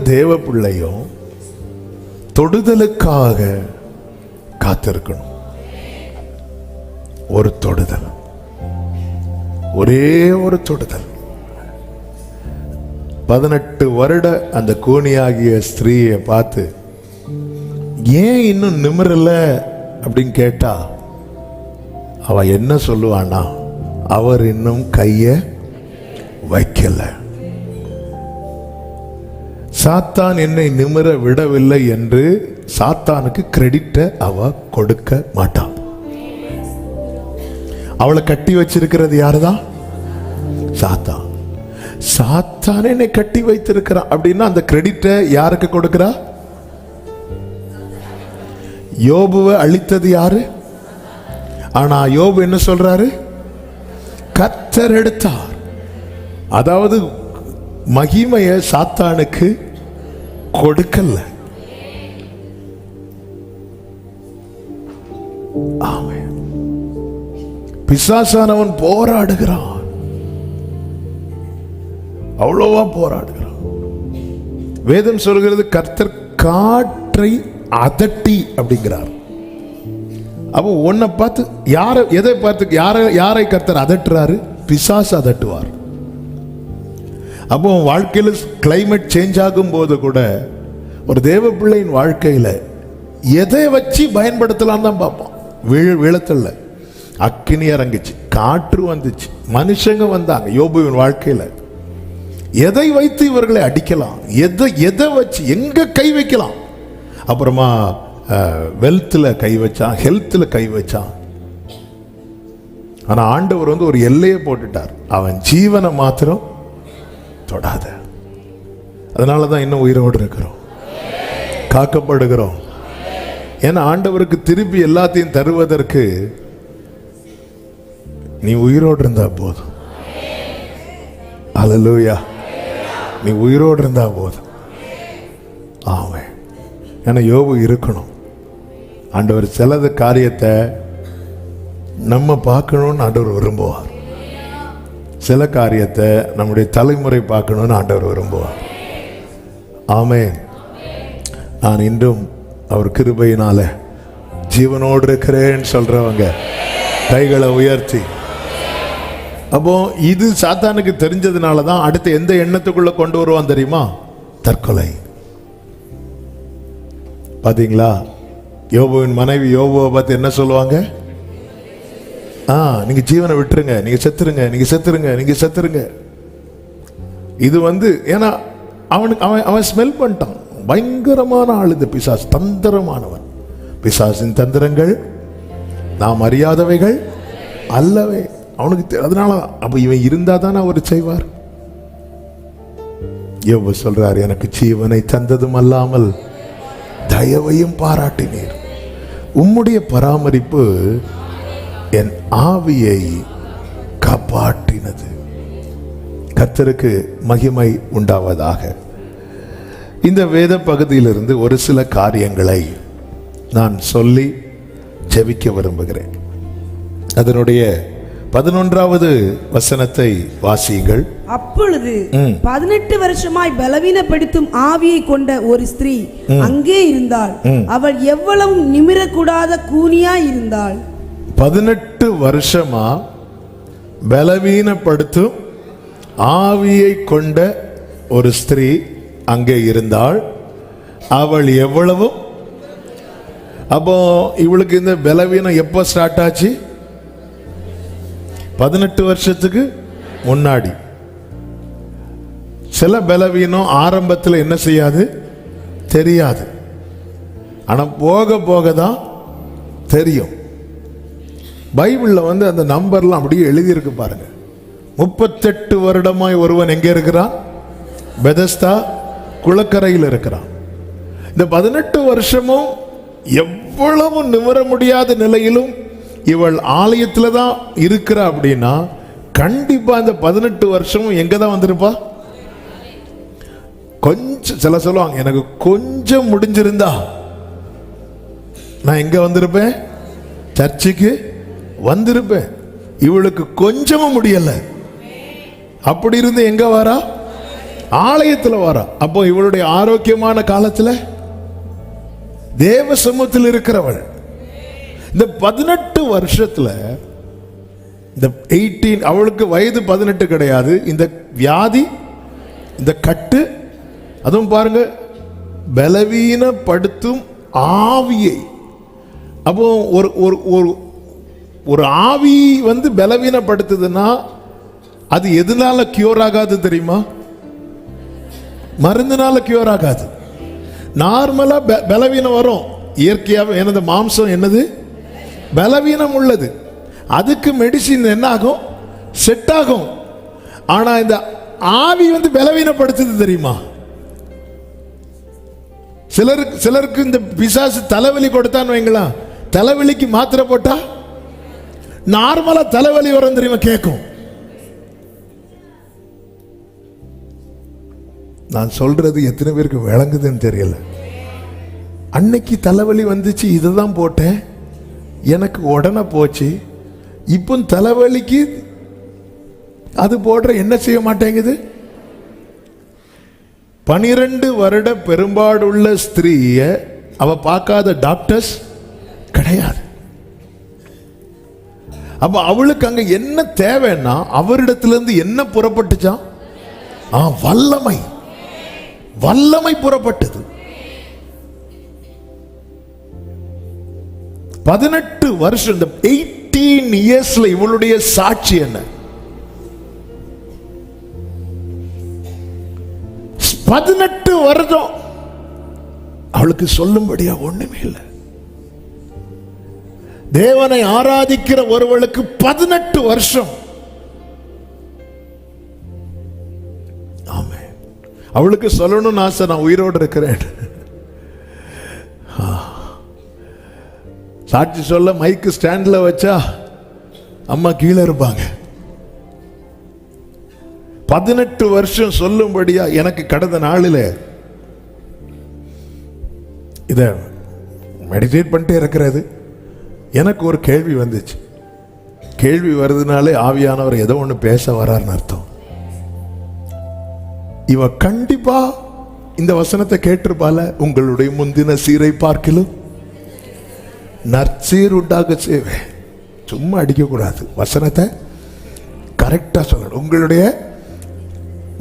தேவ பிள்ளையும் தொடுதலுக்காக காத்திருக்கணும். ஒரு தொடுதல், ஒரே ஒரு தொடுதல். 18 வருட அந்த கூனியாகிய ஸ்திரீயை பார்த்து ஏன் இன்னும் நிமிரல அப்படின்னு கேட்டா அவ என்ன சொல்லுவானா, அவர் இன்னும் கைய வைக்கல. சாத்தான் என்னை நிமிர விடவில்லை என்று சாத்தானுக்கு கிரெடிட்டை அவ கொடுக்க மாட்டான். அவளை கட்டி வச்சிருக்கிறது யாருதான்? சாத்தான். சாத்தான் என்னை கட்டி வைத்திருக்கிறான் அப்படின்னா அந்த கிரெடிட்டை யாருக்கு கொடுக்கிறா? யோபுவை அழித்தது யாரு? ஆனா யோபு என்ன சொல்றாரு? கர்த்தர் எடுத்தார். அதாவது மகிமையை சாத்தானுக்கு கொடுக்கல. ஆமென். பிசாசானவன் போராடுகிறான், அவ்வளவா போராடுகிறான். வேதம் சொல்கிறது கர்த்தர் காற்றை அதட்டி அப்படிங்கிறார். அப்போ உன்னை பார்த்து எதை பார்த்து யாரை கர்த்தர் அதட்டுறாரு? பிசாசு அதட்டுவார். அப்போ வாழ்க்கையில் கிளைமேட் சேஞ்ச் ஆகும் போது கூட ஒரு தேவ பிள்ளையின் வாழ்க்கையில் எதை வச்சு பயன்படுத்தலாம் தான் பார்ப்போம். விழத்துல அக்கினி இறங்குச்சு, காற்று வந்துச்சு, மனுஷங்க வந்தாங்க யோபுவின் வாழ்க்கையில். எதை வைத்து இவர்களை அடிக்கலாம், எதை வச்சு எங்க கை வைக்கலாம். அப்புறமா வெல்த்தில் கை வச்சான், ஹெல்த்தில் கை வச்சான். ஆனால் ஆண்டவர் ஒரு எல்லையை போட்டுட்டார், அவன் ஜீவனை மாத்திரம் தொடாத. அதனால தான் இன்னும் உயிரோடு இருக்கிறோம், காக்கப்படுகிறோம். ஏன்னா ஆண்டவருக்கு திருப்பி எல்லாத்தையும் தருவதற்கு நீ உயிரோடு இருந்தா போதும். அல்லேலூயா. நீ உயிரோடு இருந்தா போதும். ஆமென். ஏன்னா யோபு இருக்கணும். ஆண்டவர் சிலது காரியத்தை நம்ம பார்க்கணும்னு ஆண்டவர் விரும்புவார். சில காரியத்தை நம்முடைய தலைமுறை பார்க்கணும்னு ஆண்டவர் விரும்புவார். ஆமென். நான் இன்றும் அவர் கிருபையினால ஜீவனோடு இருக்கிறேன்னு சொல்றவங்க கைகளை உயர்த்தி. அப்போ இது சாத்தானுக்கு தெரிஞ்சதுனால தான் அடுத்து எந்த எண்ணத்துக்குள்ள கொண்டு வருவான் தெரியுமா? தற்கொலை. பாத்தீங்களா? யோபுவின் மனைவி யோபுவை பார்த்து என்ன சொல்லுவாங்க? நீங்க ஜீவனை விட்டுருங்க, நீங்க செத்துருங்க, நீங்க செத்துருங்க, நீங்க செத்துருங்க. இது ஏன்னா அவன் ஸ்மெல் பண்ணிட்டான். பயங்கரமான ஆள் இந்த பிசாசு, தந்திரமானவன். பிசாசின் தந்திரங்கள் நாம் அறியாதவைகள் அல்லவே. அவனுக்கு அதனால அப்ப இவன் இருந்தா தானே அவர் செய்வார். யோபு சொல்றார், எனக்கு ஜீவனை தந்ததும் அல்லாமல் தயவையும் பாராட்டினீர். உம்முடைய பராமரிப்பு என் ஆவியை காப்பாற்றினது. கர்த்தருக்கு மகிமை உண்டாவதாக. இந்த வேத பகுதியிலிருந்து ஒரு சில காரியங்களை நான் சொல்லி ஜெபிக்க விரும்புகிறேன். அதனுடைய 11வது வசனத்தை வாசியுங்கள். அப்பொழுது 18 வருஷமாய் பலவீனப்படுத்தும் ஆவியை கொண்ட ஒரு ஸ்திரீ அங்கே இருந்தாள். அவள் எவ்வளவு நிமிரக்கூடாத கூனியாய் இருந்தாள். 18 வருஷமா பலவீனப்படுத்தும் ஆவியை கொண்ட ஒரு ஸ்திரீ அங்கே இருந்தாள். அவள் எவ்வளவு. அப்போ இவளுக்கு இந்த பலவீனம் எப்போ ஸ்டார்ட் ஆச்சு? 18 வருஷத்துக்கு முன்னாடி. சில பலவீனம் ஆரம்பத்தில் என்ன செய்யாது, தெரியாது. ஆனால் போக போக தான் தெரியும். பைபிளில் அந்த நம்பர்லாம் அப்படியே எழுதியிருக்கு பாருங்க. 38 வருடமாய் ஒருவன் எங்கே இருக்கிறான்? பெதஸ்தா குளக்கரையில் இருக்கிறான். இந்த 18 வருஷமும் எவ்வளவு நிமிர முடியாத நிலையிலும் இவள் ஆலயத்தில் தான் இருக்கிறா. அப்படின்னா கண்டிப்பா இந்த 18 வருஷமும் எங்க தான் வந்திருப்பா? கொஞ்சம் சில சொல்லுவாங்க, எனக்கு கொஞ்சம் முடிஞ்சிருந்தா நான் எங்க வந்திருப்பேன்? சர்ச்சுக்கு ஆலயத்தில் வரா. அப்போ இவளுடைய ஆரோக்கியமான காலத்தில் தேவ சமூகத்தில் இருக்கிறவள். இந்த 18 வருஷத்துல இந்த 18, அவளுக்கு வயது 18 கிடையாது. இந்த வியாதி, இந்த கட்டு, அதுவும் பாருங்க, பலவீனப்படுத்தும் ஆவியை. அப்போ ஒரு ஒரு ஒரு ஆவி வந்து பலவீனப்படுத்துதுன்னா அது எதனால கியூர் ஆகாது தெரியுமா? மருந்துனால கியூர் ஆகாது. நார்மலா பலவீனம் வரும் இயற்கையாக. எனது மாம்சம் என்னது? பலவீனம் உள்ளது. அதுக்கு மெடிசின் என்ன ஆகும்? செட் ஆகும். ஆனா இந்த ஆவி வந்து பலவீனப்படுத்துது தெரியுமா? சிலருக்கு இந்த பிசாசு தலைவலி கொடுத்தான்னு வைங்களா, தலைவலிக்கு மாத்திரை போட்டா நார்மலா தலைவலி வரும் தெரியுமா? கேட்கும். நான் சொல்றது எத்தனை பேருக்கு விளங்குதுன்னு தெரியல. அன்னைக்கு தலைவலி வந்துச்சு, இதுதான் போட்டேன், எனக்கு உடனே போச்சு. இப்போ தலைவலிக்கு அது போடுற என்ன செய்ய மாட்டேங்குது. 12 வருட பெரும்பாடுள்ள ஸ்திரீய அவ பார்க்காத டாக்டர்ஸ் கிடையாது. அப்ப அவளுக்கு அங்க என்ன தேவைன்னா, அவரிடத்திலிருந்து என்ன புறப்பட்டுச்சான்? வல்லமை. வல்லமை புறப்பட்டது. 18 வருஷம், இந்த 18 இயர்ஸ்ல இவளுடைய சாட்சி என்ன? 18 வருடம் அவளுக்கு சொல்லும்படியா ஒண்ணுமே இல்லை. தேவனை ஆராதிக்கிற ஒருவளுக்கு 18 வருஷம். ஆமே. அவளுக்கு சொல்லணும்னு ஆசை, நான் உயிரோடு இருக்கிறேன். சாட்சி சொல்ல மைக்கு ஸ்டாண்ட்ல வச்சா அம்மா கீழே இருப்பாங்க. 18 வருஷம் சொல்லும்படியா எனக்கு கடந்த நாளில் இத மெடிடேட் பண்ணிட்டே இருக்கிறது. எனக்கு ஒரு கேள்வி வந்துச்சு. கேள்வி வருதுனாலே ஆவியானவர் ஏதோ ஒன்று பேச வராருன்னு அர்த்தம். இவ கண்டிப்பா இந்த வசனத்தை கேட்டிருப்பால, உங்களுடைய முந்தின சீரை பார்க்கிலும் நற்சீர் உண்டாக செய்வேன். சும்மா அடிக்க கூடாது, வசனத்தை கரெக்டா சொல்லணும். உங்களுடைய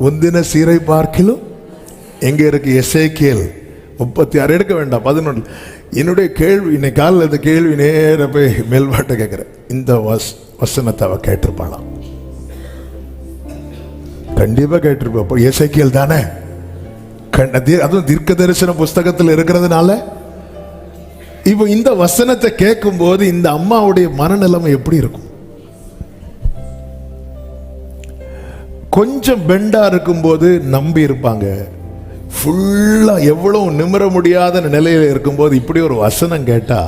முந்தின சீரை பார்க்கிலும் எங்க இருக்கு? எசேக்கியேல் 36 எடுக்க வேண்டாம், 11. என்னுடைய கேள்வி இன்னைக்கு காலையில், இந்த கேள்வி நேர போய் மேல்பாட்டை கேட்கிறேன். இந்த வசனத்தை அவ கேட்டிருப்பாளாம். கண்டிப்பா கேட்டிருப்பா. எசேக்கியேல் தானே, அதுவும் தீர்க்க தரிசன புஸ்தகத்தில் இருக்கிறதுனால. இப்போ இந்த வசனத்தை கேட்கும் போது இந்த அம்மாவுடைய மனநிலைமை எப்படி இருக்கும்? கொஞ்சம் பெண்டா இருக்கும்போது நம்பி இருப்பாங்க. ஃபுல்லா எவ்வளவு நிமிர முடியாத நிலையில இருக்கும்போது இப்படி ஒரு வசனம் கேட்டா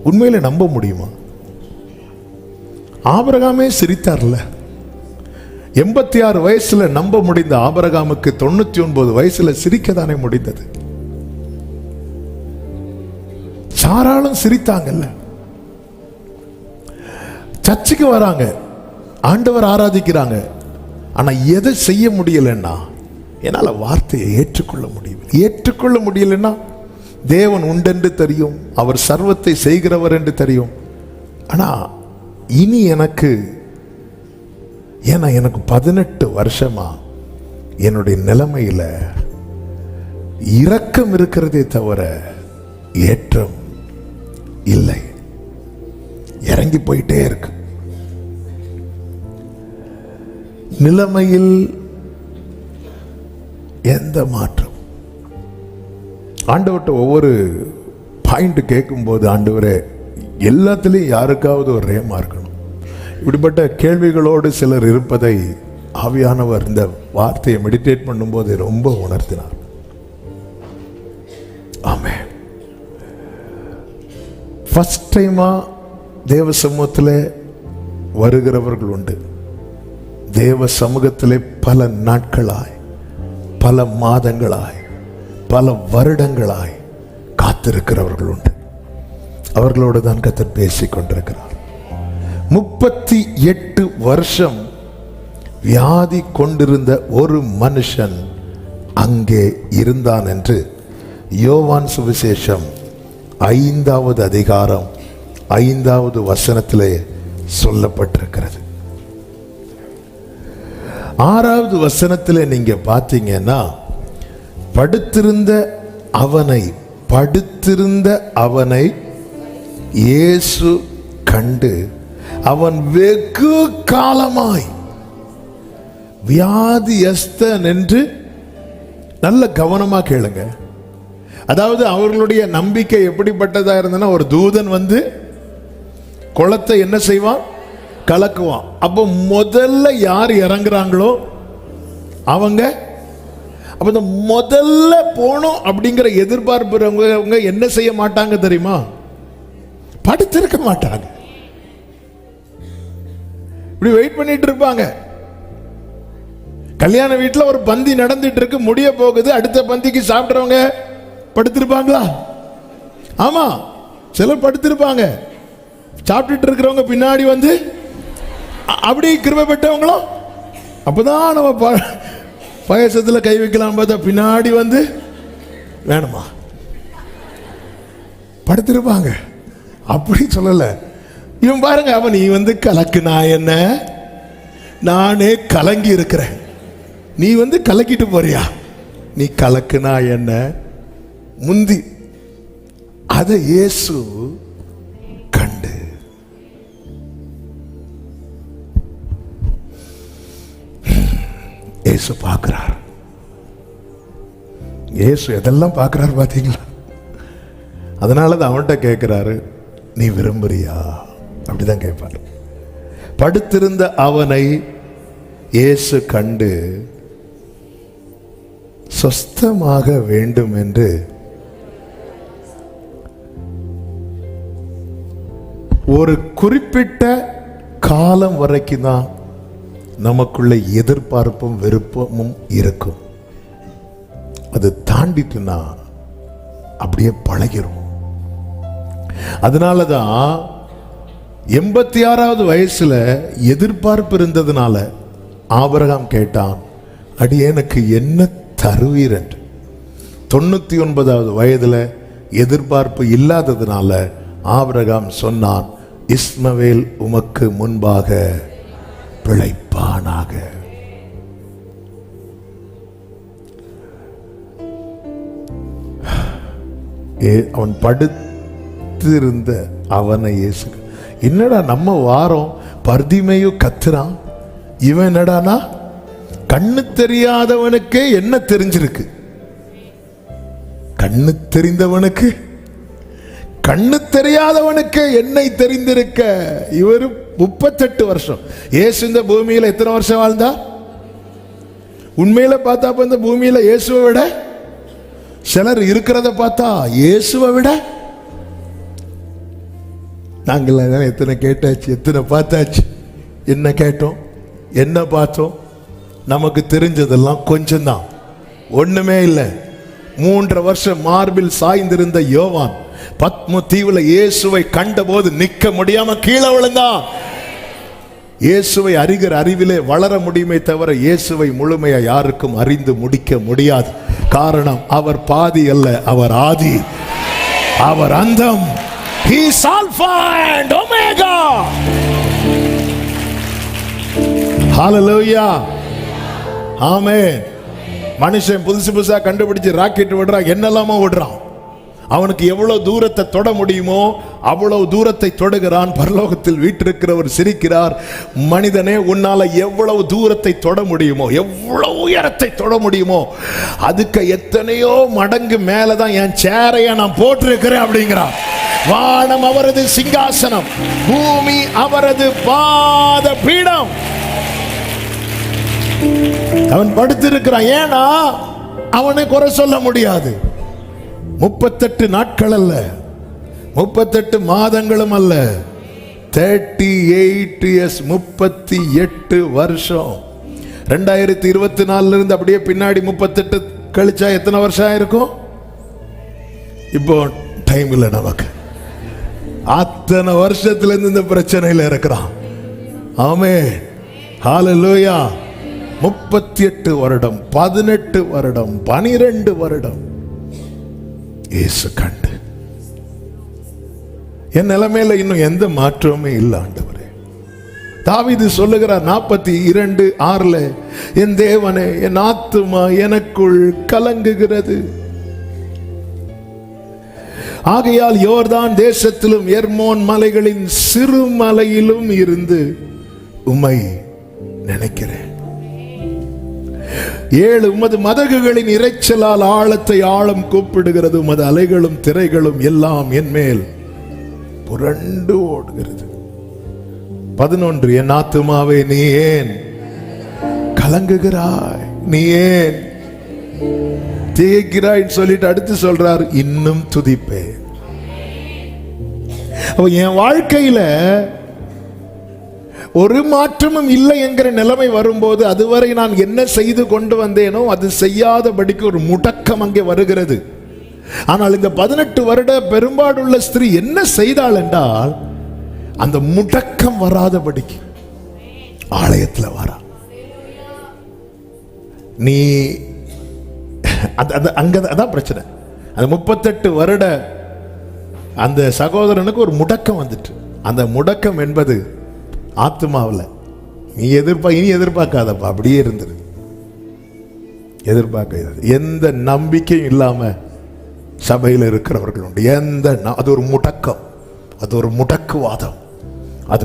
உண்மையில நம்ப முடியுமா? ஆபிரகாமே சிரித்தார்ல. 86 வயசுல நம்ப முடிந்த ஆபிரகாமுக்கு 99 வயசுல சிரிக்கத்தானே முடிந்தது. சாராளும் சிரித்தாங்கல்ல. சர்ச்சுக்கு வராங்க, ஆண்டவர் ஆராதிக்கிறாங்க. ஆனா எதை செய்ய முடியலன்னா, என்னால வார்த்தையை ஏற்றுக்கொள்ள முடியலன்னா, தேவன் உண்டென்று தெரியும், அவர் சர்வத்தை செய்கிறவர் என்று தெரியும். ஆனா இனி எனக்கு 18 வருஷமா என்னுடைய நிலைமையில இரக்கம் இருக்கிறதே தவிர ஏற்றம் இல்லை. இறங்கி போயிட்டே இருக்கு. நிலைமையில் எந்த மாற்றம்? ஆண்டவர்கிட்ட ஒவ்வொரு பாயிண்ட் கேட்கும்போது, ஆண்டவரே எல்லாத்திலையும் யாருக்காவது ஒரு ரேமா இருக்கணும். இப்படிப்பட்ட கேள்விகளோடு சிலர் இருப்பதை ஆவியானவர் இந்த வார்த்தையை மெடிடேட் பண்ணும்போது ரொம்ப உணர்த்தினார். ஆமென். ஃபர்ஸ்ட் டைமா தேவ சமூகத்தில் வருகிறவர்கள் உண்டு. தேவ சமூகத்திலே பல நாட்களாய், பல மாதங்களாய், பல வருடங்களாய் காத்திருக்கிறவர்கள் உண்டு. அவர்களோடு தான் கர்த்தர் பேசிக் கொண்டிருக்கிறார். 38 வருஷம் வியாதி கொண்டிருந்த ஒரு மனுஷன் அங்கே இருந்தான் என்று யோவான் சுவிசேஷம் 5வது அதிகாரம் 5வது வசனத்திலே சொல்லப்பட்டிருக்கிறது. 6வது வசனத்திலே நீங்க பார்த்தீங்கன்னா, படுத்திருந்த அவனை இயேசு கண்டு அவன் வெகு காலமாய் வியாதியஸ்தன் என்று, நல்ல கவனமா கேளுங்க. அதாவது அவர்களுடைய நம்பிக்கை எப்படிப்பட்டதா இருந்ததுன்னா, ஒரு தூதன் வந்து குளத்தை என்ன செய்வான்? கலக்குவான். அப்போ முதல்ல யார் இறங்குறாங்களோ அவங்க, அப்ப இந்த முதல்ல போனோம் அப்படிங்கிற எதிர்பார்ப்புறவங்க என்ன செய்ய மாட்டாங்க தெரியுமா? படுத்திருக்க மாட்டாங்க, இப்படி வெயிட் பண்ணிட்டு இருப்பாங்க. கல்யாண வீட்டில் ஒரு பந்தி நடந்துட்டு இருக்கு, முடிய போகுது, அடுத்த பந்திக்கு சாப்பிட்றவங்க படுத்திருப்பாங்களா? ஆமா, சிலர் படுத்திருப்பாங்க. சாப்பிட்டுட்டு இருக்கிறவங்க பின்னாடி வந்து அப்படி கிருபை பெற்றவங்களும் அப்பதான் நம்ம பாயசத்தில் கை வைக்கலாம் பார்த்தா பின்னாடி வந்து வேணுமா படுத்திருப்பாங்க. அப்படி சொல்லல. இவன் பாருங்க, அவன் நீ வந்து கலக்குனா என்ன, நானே கலங்கி இருக்கிறேன், நீ வந்து கலக்கிட்டு போறியா? நீ கலக்குனா என்ன முந்தி அதை இயேசு கண்டு. இயேசு பார்க்கிறார். இயேசு எதெல்லாம் பார்க்கிறார் பாத்தீங்களா? அதனாலதான் அவன்கிட்ட கேட்கிறாரு, நீ விரும்புறியா? அப்படிதான் கேட்பார். படுத்திருந்த அவனை இயேசு கண்டு சொஸ்தமாக வேண்டும் என்று ஒரு குறிப்பிட்ட காலம் வரைக்கும் தான் நமக்குள்ள எதிர்பார்ப்பும் விருப்பமும் இருக்கும். அது தாண்டிட்டுனா அப்படியே பழகிரும். அதனாலதான் 86வது வயசுல எதிர்பார்ப்பு இருந்ததுனால ஆபிரகாம் கேட்டான், அடியேனுக்கு என்ன தருவீர் என்று. 99வது வயதுல எதிர்பார்ப்பு இல்லாததுனால ஆபிரகாம் சொன்னான், இஸ்மவேல் உமக்கு முன்பாக பிழைப்பானாக. அவன் படுத்திருந்த அவனை இயேசு, என்னடா நம்ம வாரம் பர்திமையும் கத்துறான், இவன் என்னடானா கண்ணு தெரியாதவனுக்கே என்ன தெரிஞ்சிருக்கு. கண்ணு தெரிந்தவனுக்கு, கண்ணு தெரியாதவனுக்கு என்னை தெரிந்திருக்க. இவர் 38 வருஷம். இயேசு இந்த பூமியில எத்தனை வருஷம் வாழ்ந்தா? உண்மையில பார்த்தா இந்த பூமியில இயேசுவை விட, சிலர் இருக்கிறத பார்த்தா இயேசுவை விட, நாங்கள் எத்தனை கேட்டாச்சு, எத்தனை பார்த்தாச்சு. என்ன கேட்டோம், என்ன பார்த்தோம்? நமக்கு தெரிஞ்சதெல்லாம் கொஞ்சம் தான், ஒண்ணுமே இல்லை. 3 வருஷம் மார்பில் சாய்ந்திருந்த யோவான் பத்மு தீவுல இயேசுவை கண்டபோது நிக்க முடியாம கீழே விழுந்தான். இயேசுவை அறிகிற அறிவிலே வளர முடியுமே தவிர இயேசுவை முழுமையா யாருக்கும் அறிந்து முடிக்க முடியாது. காரணம், அவர் பாதி அல்ல, அவர் ஆதி, அவர் அந்தம். He is Alpha and Omega. Hallelujah. Amen. மனுஷன் புதுசா கண்டுபிடிச்சு ராக்கெட் விடுறான், என்னெல்லாமோ விடுறான். அவனுக்கு எவ்வளவு தூரத்தை தொட முடியுமோ அவ்வளவு தூரத்தை தொடுகிறான். பரலோகத்தில் வீற்றிருக்கிறவர் சிரிக்கிறார், மனிதனே உன்னால எவ்வளவு தூரத்தை தொட முடியுமோ, எவ்வளவு உயரத்தை தொட முடியுமோ அதுக்கு எத்தனையோ மடங்கு மேலதான் என் சேரைய நான் போட்டிருக்கிறேன் அப்படிங்கிறான். வானம் அவரது சிங்காசனம், பூமி அவரது பாத பீடம். அவன் படுத்திருக்கிறான். ஏன்னா அவனை குறை சொல்ல முடியாது. 38 நாட்கள் அல்ல, 38 மாதங்களும் அல்ல, 38 years, 38 வருஷம். 2024 இருந்து அப்படியே பின்னாடி 38 கழிச்சா எத்தனை வருஷம் ஆயிருக்கும்? இப்போ டைம் இல்லை நமக்கு. அத்தனை வருஷத்துல இருந்து இந்த பிரச்சனையில இருக்கிறான். ஆமென், ஹல்லேலூயா. 38 வருடம், 18 வருடம், 12 வருடம் இயேசு கண்டு. என் நிலைமையில இன்னும் எந்த மாற்றமுமே இல்லை ஆண்டவரே. தாவீது சொல்லுகிறார் 42:6, என் தேவனே, என் ஆத்துமா எனக்குள் கலங்குகிறது. ஆகையால் யோர்தான் தேசத்திலும் எர்மோன் மலைகளின் சிறு மலையிலும் இருந்து உம்மை நினைக்கிறேன். 7, உமது மதகுகளின் இரைச்சலால் ஆழத்தை ஆழம் கூப்பிடுகிறது, உமது அலைகளும் திரைகளும் எல்லாம் என் மேல் புரண்டு ஓடுகிறது. 11, என் ஆத்துமாவே நீ ஏன் கலங்குகிறாய், நீ ஏன் திகைக்கிறாய் சொல்லிட்டு அடுத்து சொல்றார், இன்னும் துதிப்பேன். என் வாழ்க்கையில ஒரு மாற்றமும் இல்லை என்கிற நிலைமை வரும்போது, அதுவரை நான் என்ன செய்து கொண்டு வந்தேனோ அது செய்யாதபடிக்கு ஒரு முடக்கம் அங்கே வருகிறது. ஆனால் இந்த 18 வருட பெரும்பாடுள்ள ஸ்திரீ என்ன செய்தாள் என்றால், அந்த முடக்கம் வராதபடிக்கு ஆலயத்தில் வரா. நீ அங்கதான் பிரச்சனை. அந்த 38 வருட அந்த சகோதரனுக்கு ஒரு முடக்கம் வந்துட்டு, அந்த முடக்கம் என்பது ஆத்மாவில் நீ இனி எதிர்பார்க்காதப்பா, அப்படியே இருந்துரு. எதிர்பார்க்க எந்த நம்பிக்கையும் இல்லாம சபையில் இருக்கிறவர்கள் உண்டு. அது ஒரு முடக்கம், அது ஒரு முடக்குவாதம். அது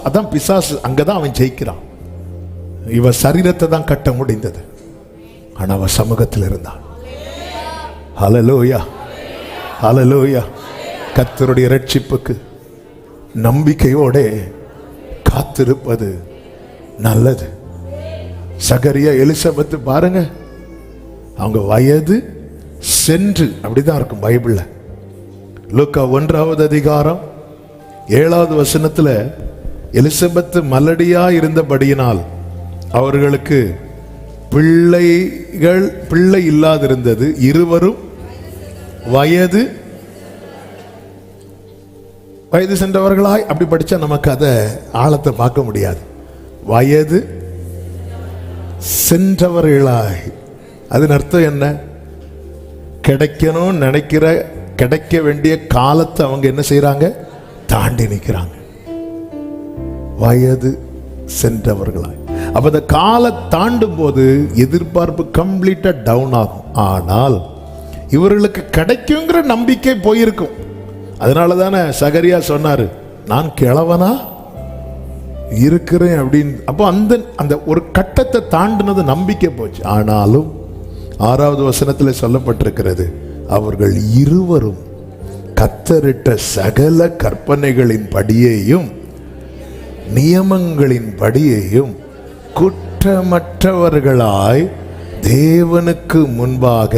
அதான் பிசாசு, அங்கதான் அவன் ஜெயிக்கிறான். இவ சரீரத்தை தான் கட்ட முடிந்தது, ஆனா அவ சமூகத்தில் இருந்தான். ஹல்லேலூயா, ஹல்லேலூயா. கர்த்தருடைய இரட்சிப்புக்கு நம்பிக்கையோட காத்திருப்பது நல்லது. சகரியா, எலிசபெத் பாருங்க, அவங்க வயது சென்று, அப்படிதான் இருக்கும் பைபிள்ல. லூக்கா 1வது அதிகாரம் 7வது வசனத்துல, எலிசபெத் மலடியா இருந்தபடியினால் அவர்களுக்கு பிள்ளை இல்லாதிருந்தது. இருவரும் வயது சென்றவர்களாய். அப்படி படிச்சா நமக்கு அதை ஆழத்தை பார்க்க முடியாது. வயது சென்றவர்களாய், அதன் அர்த்தம் என்ன? கிடைக்கணும் நினைக்கிற, கிடைக்க வேண்டிய காலத்தை அவங்க என்ன செய்யறாங்க? தாண்டி நிற்கிறாங்க. வயது சென்றவர்களாய். அப்ப அந்த காலை தாண்டும் போது எதிர்பார்ப்பு கம்ப்ளீட்டா டவுன் ஆகும். ஆனால் இவர்களுக்கு கிடைக்குங்கிற நம்பிக்கை போயிருக்கும். அதனால தானே சகரியா சொன்னாரு, நான் கிழவனா இருக்கிறேன் அப்படின்னு. அப்போ அந்த ஒரு கட்டத்தை தாண்டினது நம்பிக்கை போச்சு. ஆனாலும் 6வது வசனத்தில் சொல்லப்பட்டிருக்கிறது, அவர்கள் இருவரும் கர்த்தரிட்ட சகல கற்பனைகளின் படியையும் நியமங்களின் படியையும் குற்றமற்றவர்களாய் தேவனுக்கு முன்பாக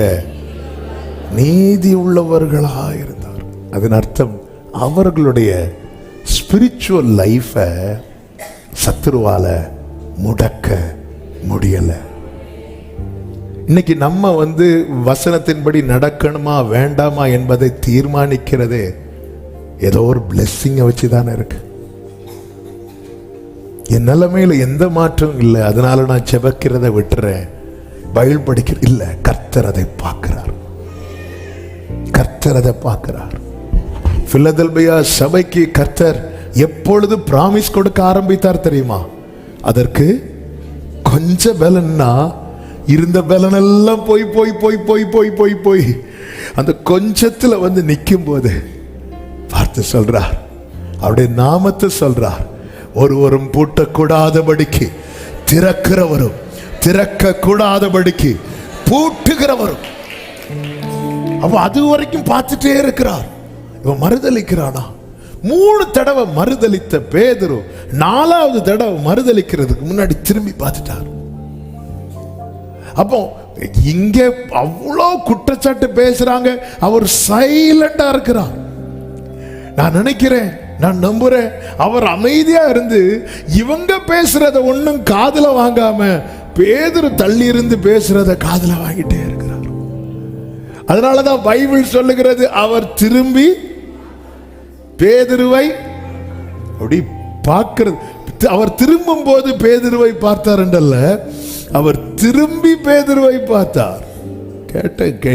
நீதி உள்ளவர்களாய் இருந்தார். அதன் அர்த்தம், அவர்களுடைய ஸ்பிரிச்சுவல் லைஃபை சத்துருவால முடக்க முடியல. இன்னைக்கு நம்ம வசனத்தின்படி நடக்கணுமா வேண்டாமா என்பதை தீர்மானிக்கிறதே ஏதோ ஒரு பிளெஸ்ஸிங்கை வச்சு தானே இருக்கு. என் நிலைமையில எந்த மாற்றமும் இல்லை, அதனால நான் செபக்கிறதை விட்டுறேன், பைபிள் படிக்கிற இல்லை. கர்த்தர் அதை பார்க்கிறார், கர்த்தர் அதை பார்க்கிறார். பிலதெல்பியா சபைக்கு கர்த்தர் எப்பொழுது பிராமிஸ் கொடுக்க ஆரம்பித்தார் தெரியுமா? அதற்கு கொஞ்சம் பலன்னா இருந்த பலன் எல்லாம் போய் போய் போய் போய் போய் போய் போய் அந்த கொஞ்சத்துல நிற்கும் போது பார்த்து சொல்றார், அவருடைய நாமத்தை சொல்றார், ஒருவரும் பூட்டக்கூடாதபடிக்கு திறக்கிறவரும் திறக்க கூடாதபடிக்கு பூட்டுகிறவரும். அப்ப அது வரைக்கும் பார்த்துட்டே இருக்கிறார். இவன் மறுதலிக்கிறானா? 3 தடவை மறுதலித்த பேதுரு 4வது தடவை மறுதலிக்கிறதுக்கு முன்னாடி திரும்பி பார்த்துட்டார். அப்போ இங்க அவ்வளோ குற்றச்சாட்டு பேசுறாங்க, அவர் சைலண்டா இருக்கிறார். நான் நினைக்கிறேன், நான் நம்புறேன், அவர் அமைதியா இருந்து இவங்க பேசுறத ஒன்னும் காதுல வாங்காம பேதுரு தள்ளி இருந்து பேசுறத காதுல வாங்கிட்டே இருக்கிறார். அதனாலதான் பைபிள் சொல்லுகிறது, அவர் திரும்பி பேதுருவை அப்படி பார்க்கிறது. அவர் திரும்பும் போது பேதுருவை பார்த்தார் என்றல்ல, அவர் திரும்பி பேதுருவை பார்த்தார்.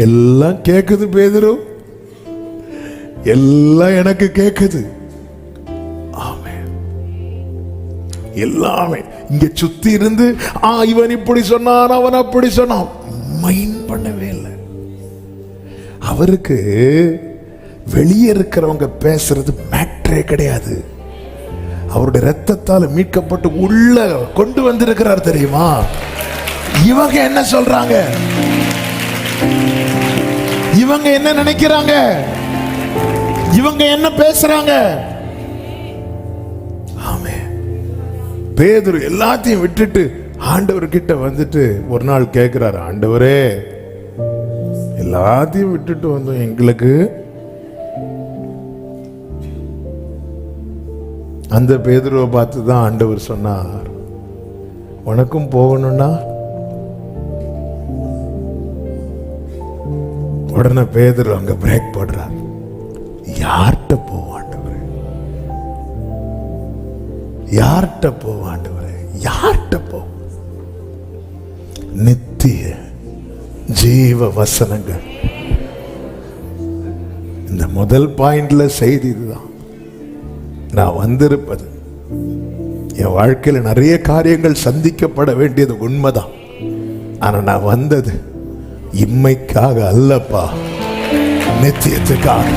எல்லாம் கேக்குது பேதுரு, எல்லாம் எனக்கு கேக்குது. ஆமென். எல்லாமே இங்க சுத்தி இருந்து இவன் இப்படி சொன்னான், அவன் அப்படி சொன்னான், மைண்ட் பண்ணவே இல்லை. அவருக்கு வெளியே இருக்கிறவங்க பேசுறது மேட்டரே கிடையாது. அவருடைய ரத்தத்தால் மீட்கப்பட்டு உள்ள கொண்டு வந்திருக்கிறார் தெரியுமா? இவங்க என்ன சொல்றாங்க, இவங்க என்ன நினைக்கிறாங்க, இவங்க என்ன பேசுறாங்க? ஆமென். பேதுரு எல்லாத்தையும் விட்டுட்டு ஆண்டவர் கிட்ட வந்துட்டு ஒரு நாள் கேட்கிறார், ஆண்டவரே எல்லாத்தையும் விட்டுட்டு வந்தோம், எங்களுக்கு அந்த பேதுருவை பார்த்து தான் ஆண்டவர் சொன்னார், உனக்கும் போகணும்னா. உடனே பேதுரு அங்க பிரேக் போடுறார். யார்கிட்ட போவாண்டவரே, யார்கிட்ட போவாண்டவரே, யார்கிட்ட போ? நித்திய ஜீவ வசனங்கள். இந்த முதல் பாயிண்ட்ல செய்தி இதுதான். நான் வந்திருப்பது, என் வாழ்க்கையில் நிறைய காரியங்கள் சந்திக்கப்பட வேண்டியது உண்மைதான். ஆனா நான் வந்தது இம்மைக்காக அல்லப்பா, நித்தியத்துக்காக.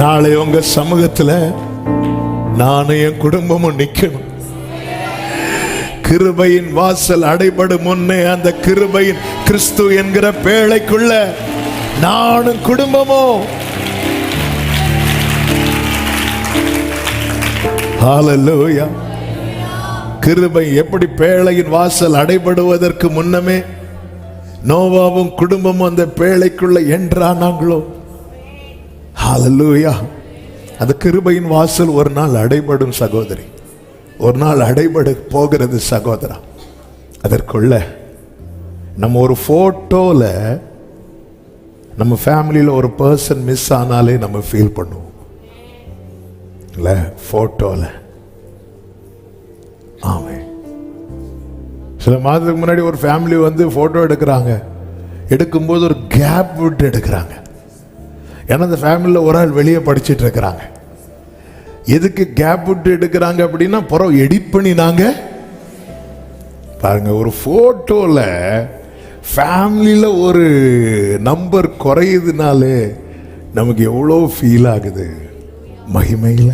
நாளை உங்க சமூகத்துல நானும் என் குடும்பமும் நிக்கணும். கிருபையின் வாசல் அடைபடும் முன்னே அந்த கிருபையின் கிறிஸ்து என்கிற பேழைக்குள்ள நானும் குடும்பமும். ஹல்லேலூயா. கிருபை எப்படி பேழையின் வாசல் அடைபடுவதற்கு முன்னமே நோவாவும் குடும்பமும் அந்த பேழைக்குள்ள என்றானாங்களோ, ஹல்லேலூயா. அந்த கிருபையின் வாசல் ஒரு நாள் அடைபடும் சகோதரி, ஒரு நாள் அடைபட போகிறது சகோதரா. அதற்குள்ள நம்ம ஒரு போட்டோல நம்ம ஃபேமிலியில் ஒரு பர்சன் மிஸ் ஆனாலே நம்ம ஃபீல் பண்ணுவோம் இல்ல, போட்டோல. ஆமாம், சில மாதத்துக்கு முன்னாடி ஒரு ஃபேமிலி வந்து போட்டோ எடுக்கிறாங்க. எடுக்கும்போது ஒரு கேப் விட்டு எடுக்கிறாங்க. ஏன்னா அந்த ஃபேமிலியில் ஒரு ஆள் வெளியே படிச்சுட்டு இருக்கிறாங்க. எதுக்கு கேப் விட்டு எடுக்கிறாங்க அப்படின்னா, புறம் எடிட் பண்ணினாங்க பாருங்க. ஒரு போட்டோல ஃபேமிலியில ஒரு நம்பர் குறையுதுனாலே நமக்கு எவ்வளோ ஃபீல் ஆகுது மகிமையில்.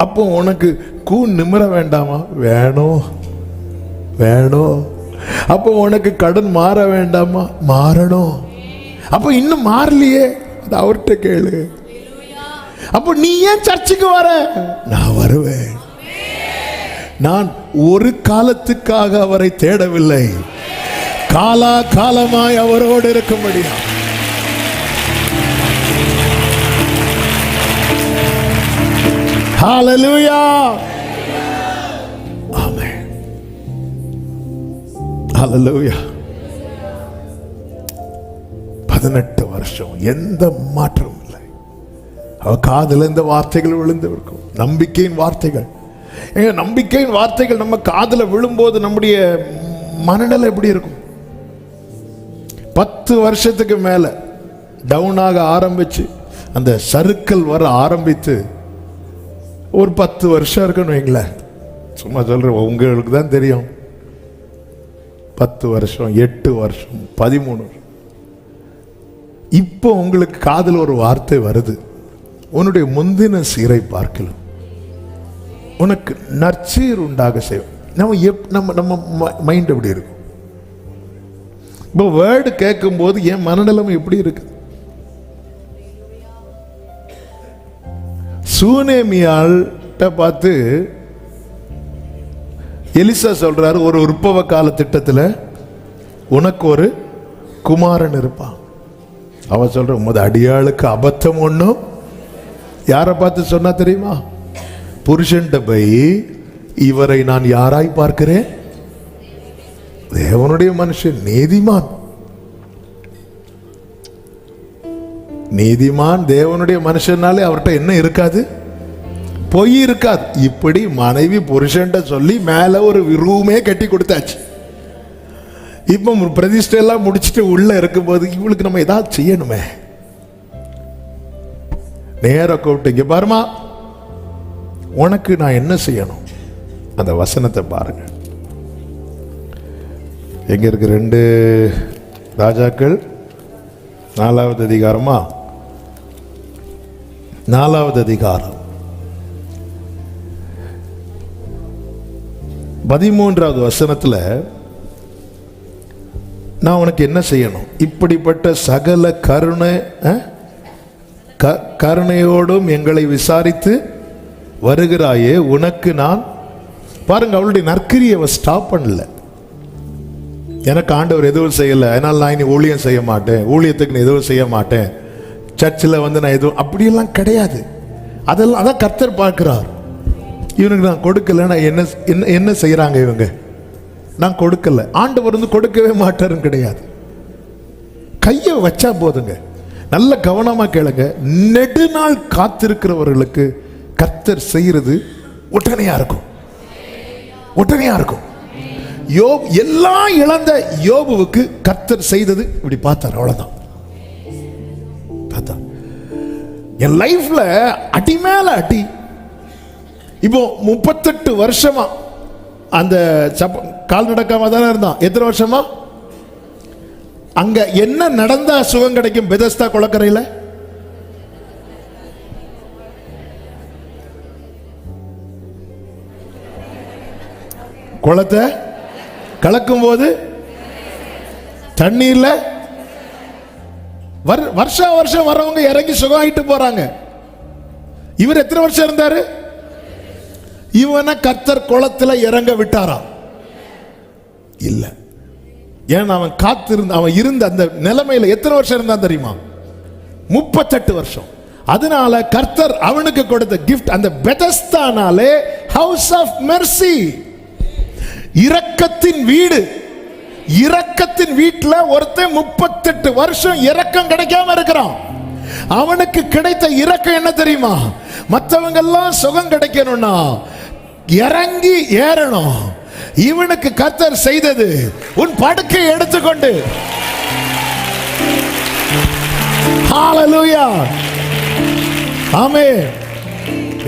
அப்போ உனக்கு நிமிர வேண்டாமா? வேணும் வேணும். அப்போ உனக்கு கடன் மாற வேண்டாமா? மாறணும். அப்போ இன்னும் மாறலையே, அது அவர்கிட்ட கேளு. அப்போ நீ ஏன் சர்ச்சுக்கு வர? நான் வருவேன். நான் ஒரு காலத்துக்காக அவரை தேடவில்லை, காலா காலமாய் அவரோடு இருக்கும்படியா. ஹல்லேலூயா. ஆமென். ஹல்லேலூயா. 18 வருஷம் எந்த மாற்றமும் இல்லை. அவ காதுல இந்த வார்த்தைகள் விழுந்திருக்கும், நம்பிக்கையின் வார்த்தைகள். நம்பிக்கையின் வார்த்தைகள் நம்ம காதுல விழும்போது நம்முடைய மனநிலை எப்படி இருக்கும்? 10 வருஷத்துக்கு மேல டவுன் ஆக ஆரம்பிச்சு அந்த சறுக்கல் வர ஆரம்பித்து ஒரு 10 வருஷம் இருக்குன்னு வைங்களேன். சும்மா சொல்றேன், உங்களுக்கு தான் தெரியும். 10 வருஷம், 8 வருஷம், 13 வருஷம். இப்போ உங்களுக்கு காதில் ஒரு வார்த்தை வருது, உன்னுடைய முந்தின சீரை பார்க்கலாம் உனக்கு நற்சீர் உண்டாக செய்வோம். நம்ம மைண்ட் எப்படி இருக்கும்? இப்போ வேர்டு கேட்கும் போது என் மனநிலைமை எப்படி இருக்கு? சூனேமியாள்கிட்ட பார்த்து எலிசா சொல்றாரு, ஒரு உற்பவ கால திட்டத்தில் உனக்கு ஒரு குமாரன் இருப்பான். அவ சொல்ற, உமது அடியாளுக்கு அபத்தம் ஒண்ணும். யாரை பார்த்து சொன்னா தெரியுமா? புருஷன்ட்ட போய், இவரை நான் யாராய் பார்க்கிறேன்? தேவனுடைய மனுஷன், நீதிமான். நீதிமான் தேவனுடைய மனுஷனாலே அவர்கிட்ட என்ன இருக்காது? பொய் இருக்காது. இப்படி மனைவி புருஷன்ட்ட சொல்லி மேல ஒரு ரூமே கட்டி கொடுத்தாச்சு. இப்போ பிரதிஷ்டை எல்லாம் முடிச்சுட்டு உள்ள இருக்கும்போது இவளுக்கு நம்ம ஏதாவது செய்யணுமே. நேர கூப்பிட்டு, இங்க பாருமா, உனக்கு நான் என்ன செய்யணும்? அந்த வசனத்தை பாருங்க. எங்க இருக்கு? 2 ராஜாக்கள் 4வது அதிகாரமா? 4வது அதிகாரம் 13வது வசனத்துல, நான் உனக்கு என்ன செய்யணும்? இப்படிப்பட்ட சகல கருணையோடும் எங்களை விசாரித்து வருகிறாயே, உனக்கு நான். பாருங்க, அவளுடைய நற்கிரியை அவ ஸ்டாப் பண்ணல. எனக்கு ஆண்டவர் எதுவும் செய்யலை, அதனால நான் இனி ஊழியம் செய்ய மாட்டேன், ஊழியத்துக்கு நான் எதுவும் செய்ய மாட்டேன், சர்ச்சில் நான் எதுவும், அப்படியெல்லாம் கிடையாது. அதெல்லாம் அதான் கர்த்தர் பார்க்கிறார். இவனுக்கு நான் கொடுக்கல, நான் என்ன என்ன என்ன செய்யறாங்க இவங்க? நான் கொடுக்கல. ஆண்டவர் கொடுக்கவே மாட்டாருன்னு கிடையாது. கையை வச்சா போதுங்க. நல்ல கவனமா கேளுங்க. நெடுநாள் காத்திருக்கிறவர்களுக்கு கர்த்தர் செய்யறது உடனேயா இருக்கும். உடனேயா இருக்கும். யோபு எல்லாம் இழந்த யோபுவுக்கு கர்த்தர் செய்தது இப்படி பார்த்தார், அவ்வளவுதான். பார்த்தா என் லைஃப்ல அடி மேல அடி. இப்போ 38 வருஷமா அந்த கால் நடக்காம தானே இருந்தான். எத்தனை வருஷமா? அங்க என்ன நடந்தா சுகம் கிடைக்கும்? பெதஸ்தா குளக்கரையில் குளத்தை கலக்கும் போது தண்ணீர்ல வருஷம் வருஷம் வரவங்க இறங்கி சுகம் ஆயிட்டு போறாங்க. இவர் எத்தனை வருஷம் இருந்தாரு? இவனை கர்த்தர் குளத்துல இறங்க விட்டாராம்? இல்ல. ஏன்னா அவன் காத்திருந்த, அவன் இருந்த அந்த நிலைமையில எத்தனை வருஷம் இருந்தான் தெரியுமா? 38 வருஷம். அதனால கர்த்தர் அவனுக்கு கொடுத்த கிஃப்ட் அந்த பெதஸ்தானாலே ஹவுஸ் ஆஃப் மெர்சி, இரக்கத்தின் வீடு. இரக்கத்தின் வீட்டுல ஒருத்தன் 38 வருஷம் இரக்கம் கிடைக்காம இருக்கிறான். அவனுக்கு கிடைத்த இரக்கம் என்ன தெரியுமா? மற்றவங்க எல்லாம் சுகம் கிடைக்கணும்னா இறங்கி ஏறணும். இவனுக்கு கர்த்தர் செய்தது, உன் படுக்கை எடுத்துக்கொண்டு, ஹalleluya, ஆமென்,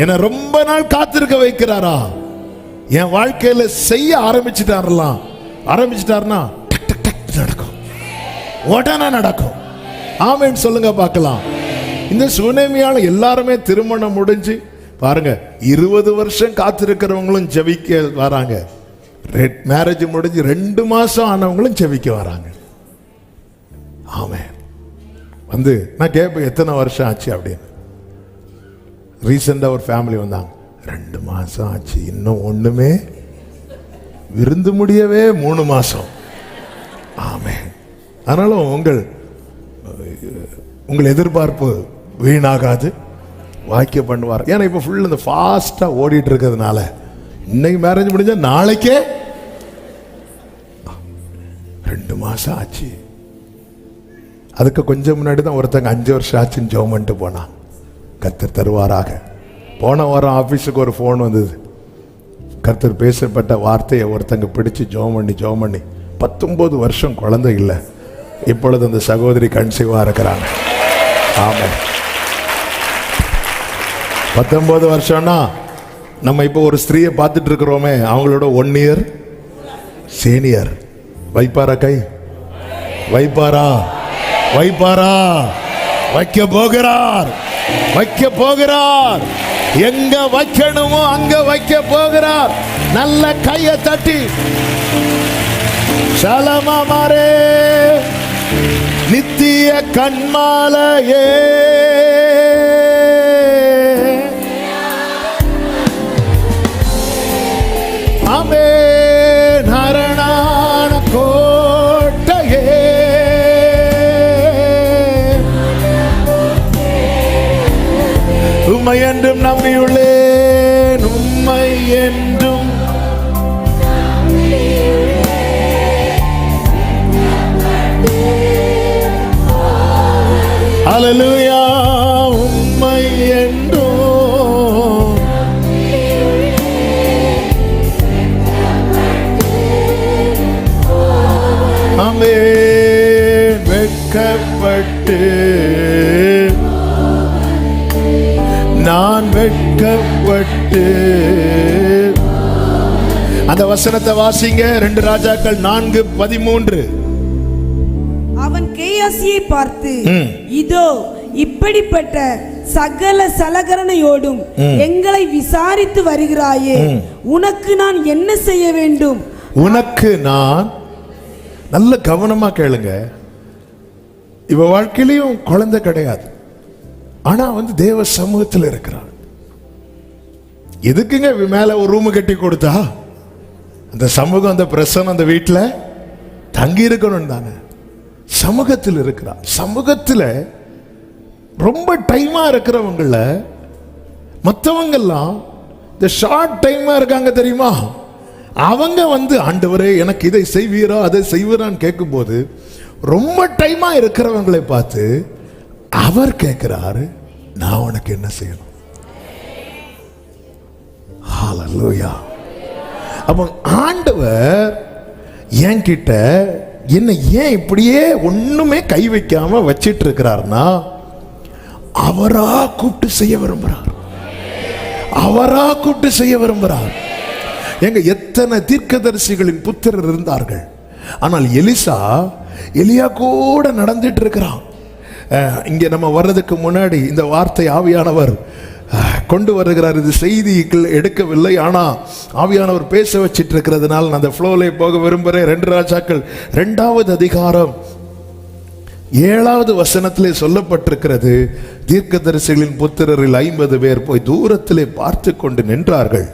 என்ன ரொம்ப நாள் காத்திருக்க வைக்கிறாரா? என் வாழ்க்கையில செய்ய ஆரம்பிச்சிட்டாருன்னா நடக்கும், உடனே நடக்கும். ஆமென் சொல்லுங்க பார்க்கலாம். இந்த சுனேமியால எல்லாருமே திருமணம் முடிஞ்சு பாருங்க, 20 வருஷம் காத்திருக்கிறவங்களும் ஜெபிக்க வராங்க. மேரேஜ் முடிஞ்சு 2 மாசம் ஆனவங்களும் ஜெபிக்க வராங்க. ஆமென். நான் கேட்பேன், எத்தனை வருஷம் ஆச்சு அப்படின்னு. ரீசெண்டா ஒரு ஃபேமிலி வந்தாங்க, 2 மாசம் ஆச்சு, இன்னும் ஒண்ணுமே விருந்து முடியவே 3 மாசம். ஆமென். அதனால உங்கள் எதிர்பார்ப்பு வீணாகாது, வாக்கிய பண்ணுவார். ஏன்னா இப்ப ஃபுல் இந்த ஃபாஸ்டா ஓடிட்டு இருக்கிறதுனால இன்னைக்கு மேரேஜ் முடிஞ்சா நாளைக்கே 2 மாசம் ஆச்சு. அதுக்கு கொஞ்சம் முன்னாடி தான் ஒருத்தங்க 5 வருஷம் ஆச்சுன்னு ஜெபம் பண்ணிட்டு போனான். கர்த்தர் தருவாராக. போன வாரம் ஆபீஸுக்கு ஒரு ஃபோன் வந்தது. கர்த்தர் பேசப்பட்ட வார்த்தையை ஒருத்தங்க பிடிச்சு ஜெபம் பண்ணி 19 வருஷம் குழந்தை இல்லை, இப்பொழுது அந்த சகோதரி கன்சீவா இருக்கிறாங்க. ஆமாம், 19 வருஷம்னா நம்ம இப்போ ஒரு ஸ்திரீயை பார்த்துட்டு இருக்கிறோமே, அவங்களோட 1 இயர் சீனியர். வைப்பாரா கை? வைப்பாரா? வைக்க போகிறார். எங்க வைக்கணுமோ அங்க வைக்க போகிறார். நல்ல கையை தட்டி சலமா மாறே நித்திய கண்மாலையே, ஆமென், ஹரணான கோட்டையே, உம்மை என்றும் நம்பியுள்ளேன், உம்மை என்றும் ஹல்லேலூயா. வெட்கப்பட்டு நான் வெட்கப்பட்டு. அந்த வசனத்தை வாசிங்க. 2 ராஜாக்கள் 4:13. அவன் கேயாசியை பார்த்து, இதோ இப்படிப்பட்ட சகல சலகரணையோடும் எங்களை விசாரித்து வருகிறாயே, உனக்கு நான் என்ன செய்ய வேண்டும்? உனக்கு நான், நல்ல கவனமா கேளுங்க, இவ வாழ்க்கையிலையும் குழந்தை கிடையாது, ஆனா தேவ சமூகத்தில் இருக்கிறான். எதுக்குங்க மேல ஒரு ரூம் கட்டி கொடுத்தா? அந்த சமூகம், அந்த பிரசனம் அந்த வீட்டில் தங்கி இருக்கணும் தானே. சமூகத்தில் இருக்கிறார். சமூகத்தில் ரொம்ப டைமா இருக்கிறவங்கள மற்றவங்கெல்லாம் இந்த ஷார்ட் டைமா இருக்காங்க தெரியுமா? அவங்க ஆண்டவரே எனக்கு இதை செய்வீரா அதை செய்வீரான்னு கேட்கும்போது ரொம்ப டைமா இருக்கிறவங்களை பார்த்து அவர் கேட்கிறாரு, நான் உனக்கு என்ன செய்யணும்? ஹல்லேலூயா. அப்ப ஆண்டவர் என்கிட்ட என்ன ஏன் இப்படியே ஒண்ணுமே கை வைக்காம வச்சிட்டு இருக்கிறார்னா, அவரா கூப்பிட்டு செய்ய விரும்புறார். அவரா கூப்பிட்டு செய்ய விரும்புறார். எங்க எத்தனை தீர்க்கதரிசிகளின் புத்திரர் இருந்தார்கள், ஆனால் எலியா கூட நடந்துட்டு இருக்கிறான். இங்க நம்ம வர்றதுக்கு முன்னாடி இந்த வார்த்தை ஆவியானவர் கொண்டு வருகிறார். இது செய்திகள் எடுக்கவில்லை, ஆனா ஆவியானவர் பேச வச்சிட்டு இருக்கிறதுனால நான் அந்த ஃப்ளோலே போக விரும்புகிறேன். 2 ராஜாக்கள் 2வது அதிகாரம் 7வது வசனத்திலே சொல்லப்பட்டிருக்கிறது, தீர்க்கதரிசிகளின் புத்திரரில் 50 பேர் போய் தூரத்திலே பார்த்து கொண்டு நின்றார்கள்.